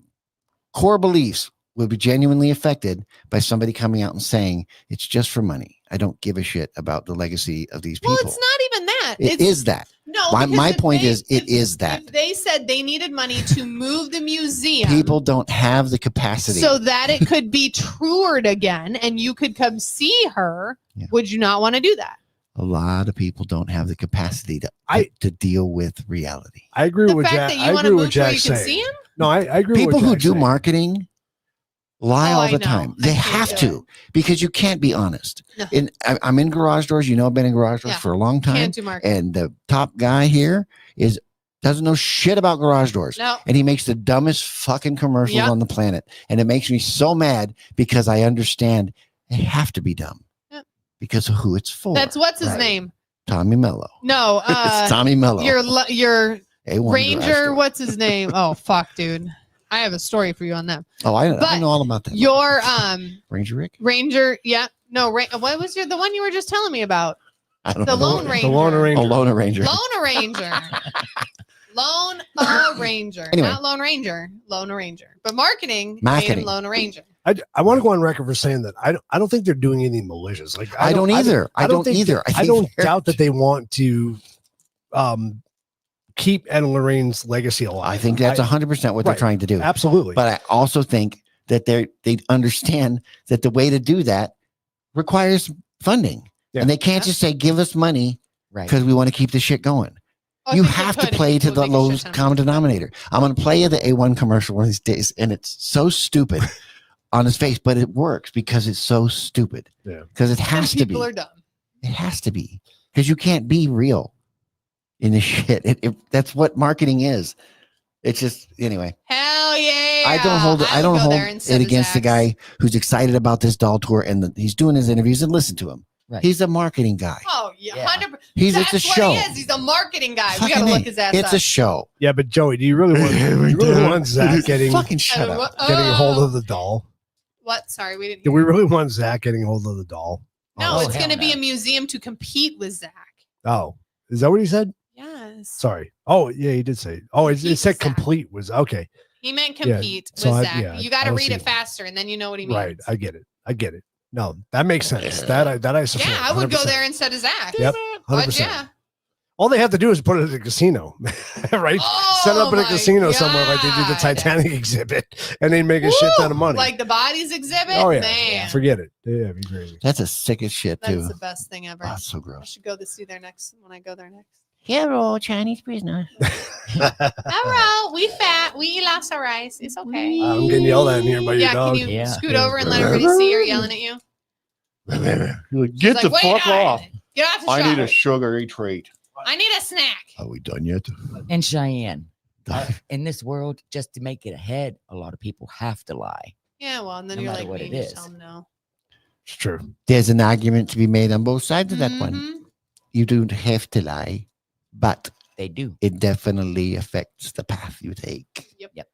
core beliefs will be genuinely affected by somebody coming out and saying it's just for money. I don't give a shit about the legacy of these people. Well, it's not even that. It It's is that. no. My because if point they- is, it if- is that. If they said they needed money to move the museum, People don't have the capacity. so that it could be toured again, and you could come see her, Yeah. would you not want to do that? A lot of people don't have the capacity to deal with reality. I agree The with fact Jack. that I you want to agree with move where you Jack can saying. see him. No, I agree. People with who Jack do saying. marketing lie Oh, all I the know. time. I They can't have do to because you can't be honest. No. And I'm in garage doors. You know, I've been in garage doors Yeah. for a long time. Can't do marketing. And the top guy here doesn't know shit about garage doors. No. And he makes the dumbest fucking commercials Yep. on the planet. And it makes me so mad because I understand they have to be dumb Yep. because of who it's for. That's what's his Right. name? Tommy Mello. No, It's Tommy Mello. your A1 garage Ranger. door. What's his name? Oh fuck, dude. I have a story for you on them. Oh, I But know all about that. Your Ranger Rick? Ranger, yeah. No, what was the one you were just telling me about? I don't The know. Lone The Ranger. Lone Ranger. Oh, Lone Ranger. Lone Ranger. Lone Ranger. Anyway. Not Lone Ranger. Lone Ranger. But marketing. Marketing. Made him Lone Ranger. I want to go on record for saying that I don't think they're doing anything malicious. Like I don't either. I don't think either. I think don't they're- doubt that they want to keep Ed and Lorraine's legacy alive. I think that's 100% what they're Right. trying to do. Absolutely. But I also think that they understand that the way to do that requires funding. Yeah. And they can't Yeah. just say, give us money Right. because we want to keep the shit going. Oh, I You think they have to could if play to people the would make a shit lowest ton of common money. denominator. I'm going to play you the A1 commercial one of these days, and it's so stupid. on his face, but it works because it's so stupid. Yeah. Because it has to be. People are dumb. It has to be. Because you can't be real in this shit. That's what marketing is. It's just anyway. Hell yeah! I don't hold would it go there and set his against the axe. guy who's excited about this doll tour and he's doing his interviews and listen to him. Right. He's a marketing guy. Oh yeah, Yeah. 100%. It's That's a show. what he is. He's a marketing guy. We Fucking gotta look A. his ass It's up. a show. Yeah, but Joey, do you really want, you really want Zach getting Fucking shut up. getting a hold of the doll? What? Sorry, we didn't. Do Hear we you. really want Zach getting a hold of the doll? No, Oh, it's hell going to be no. a museum to compete with Zach. Oh, is that what he said? Yes. Sorry. Oh, yeah, he did say. Oh, it Compete said with Zach. complete was okay. He meant Yeah, compete so with I- Zach. yeah, You got I to see. read it faster, and then you know what he means. Right. I get it. No, that makes sense. That I support. Yeah, I would go 100%. there instead of Zach. Yep. But 100%. yeah. All they have to do is put it at the casino, right? Set it up Oh at a my casino somewhere like they did the God. Titanic exhibit, and they make a shit ton of Woo! money. Like the bodies exhibit. Oh yeah, Man, forget it. Yeah, it'd be crazy. That's a sick as shit that's too. the best thing ever. Oh, that's so I gross. should go see there next when I go there next. Hello, Chinese prisoner. Hello, we fat. We eat lots of rice. It's okay. I'm getting yelled at in here by your Yeah, dog. can you Yeah. scoot Yeah. over and let everybody see her yelling at you? Get She's the like, "Wait, fuck off. Get off the I need a shop. sugary treat. I need a snack. Are we done yet? In Cheyenne, in this world, just to make it ahead, a lot of people have to lie. Yeah, well, and then No you're matter like what me, it you just is. tell them no. It's true. There's an argument to be made on both sides of that one. Mhm. You don't have to lie, but They do. it definitely affects the path you take. Yep.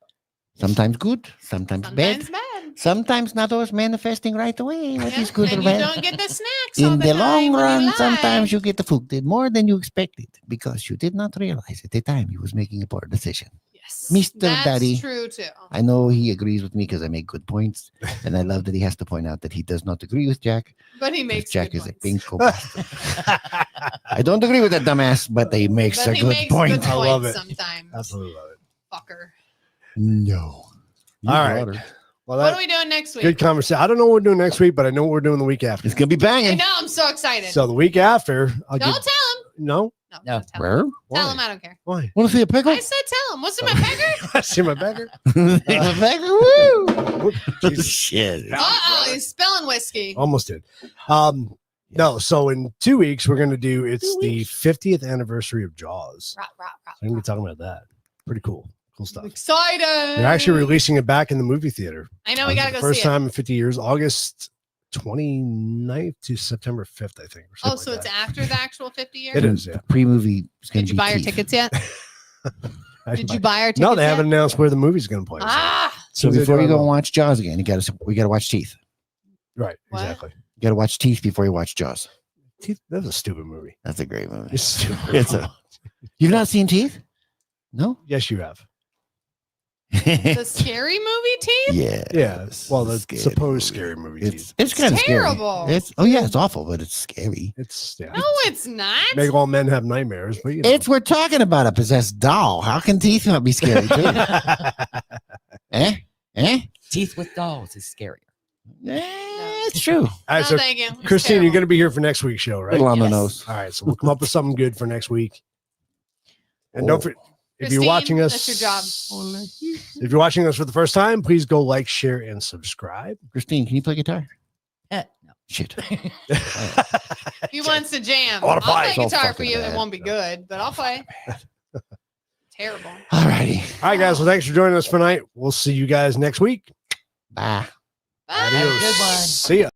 Sometimes good, sometimes Sometimes bad. bad. Sometimes not always manifesting right away. What Yeah, is good or and you bad? don't get the snacks all In the time long when run, lie. sometimes you get the food more than you expected because you did not realize at the time you was making a poor decision. Yes. Mr. That's Daddy. true too. I know he agrees with me because I make good points, and I love that he has to point out that he does not agree with Jack. But he 'cause makes Jack good is a points. pinko bastard. I don't agree with that dumbass, but he makes But a he good makes point. good I love points it. sometimes. Absolutely love it. Fucker. No. All right. Well, What are that we doing next week? good conversation. I don't know what we're doing next week, but I know what we're doing the week after. It's gonna be I banging. know. I'm so excited. So the week after, I'll don't give, tell him. no. No. No. Don't tell him. Where? Tell Why? him I don't care. Why? Want to see a pickle? I said tell him. What's in my pecker? I see my beggar. a pickle? Woo! Whoop, Jesus. Shit. Uh-oh, he's spelling whiskey. Almost did. No, so in 2 weeks we're gonna do the 50th anniversary of Jaws. Rah, rah, rah, I'm gonna be rah. talking about that. Pretty cool. Cool I'm stuff. excited. They're actually releasing it back in the movie theater. I know we gotta go First see it. time in 50 years, August 29th to September 5th, I think. or Oh, something so like it's that. after the actual 50 years? It is, yeah. Pre-movie is gonna Did you be buy your teeth. tickets yet? I Did buy- you buy our tickets? No, they yet? haven't announced where the movie's gonna play. Ah, So As they before do, you I go will. and watch Jaws again, we gotta watch Teeth. Right, What? exactly. You gotta watch Teeth before you watch Jaws. That's a stupid movie. That's a great movie. It's stupid. It's a. You've not seen Teeth? No. Yes, you have. the scary movie teeth? Yeah. Yeah. Well, the Scary supposed movie. scary movie. It's kind of scary. terrible. It's it's awful, but it's scary. It's yeah. No, it's not. Make all men have nightmares, but you know. It's we're talking about a possessed doll. How can Teeth not be scary too? eh? Teeth with dolls is scarier. It's true. All right, No, so thank you. It's Christine, you're terrible. going to be here for next week's show, right? Little on the Yes. nose. All right, so we'll come up with something good for next week. And don't forget, if you're Christine, watching us, that's your job. If you're watching us for the first time, please go like, share, and subscribe. Christine, can you play guitar? No. Shit. He wants to jam. I wanna I'll play. play So guitar for fucking you. bad. It won't be good, but I'll play. Terrible. All righty. All right, guys. Well, thanks for joining us for tonight. We'll see you guys next week. Bye. Bye. Have a good one. See ya.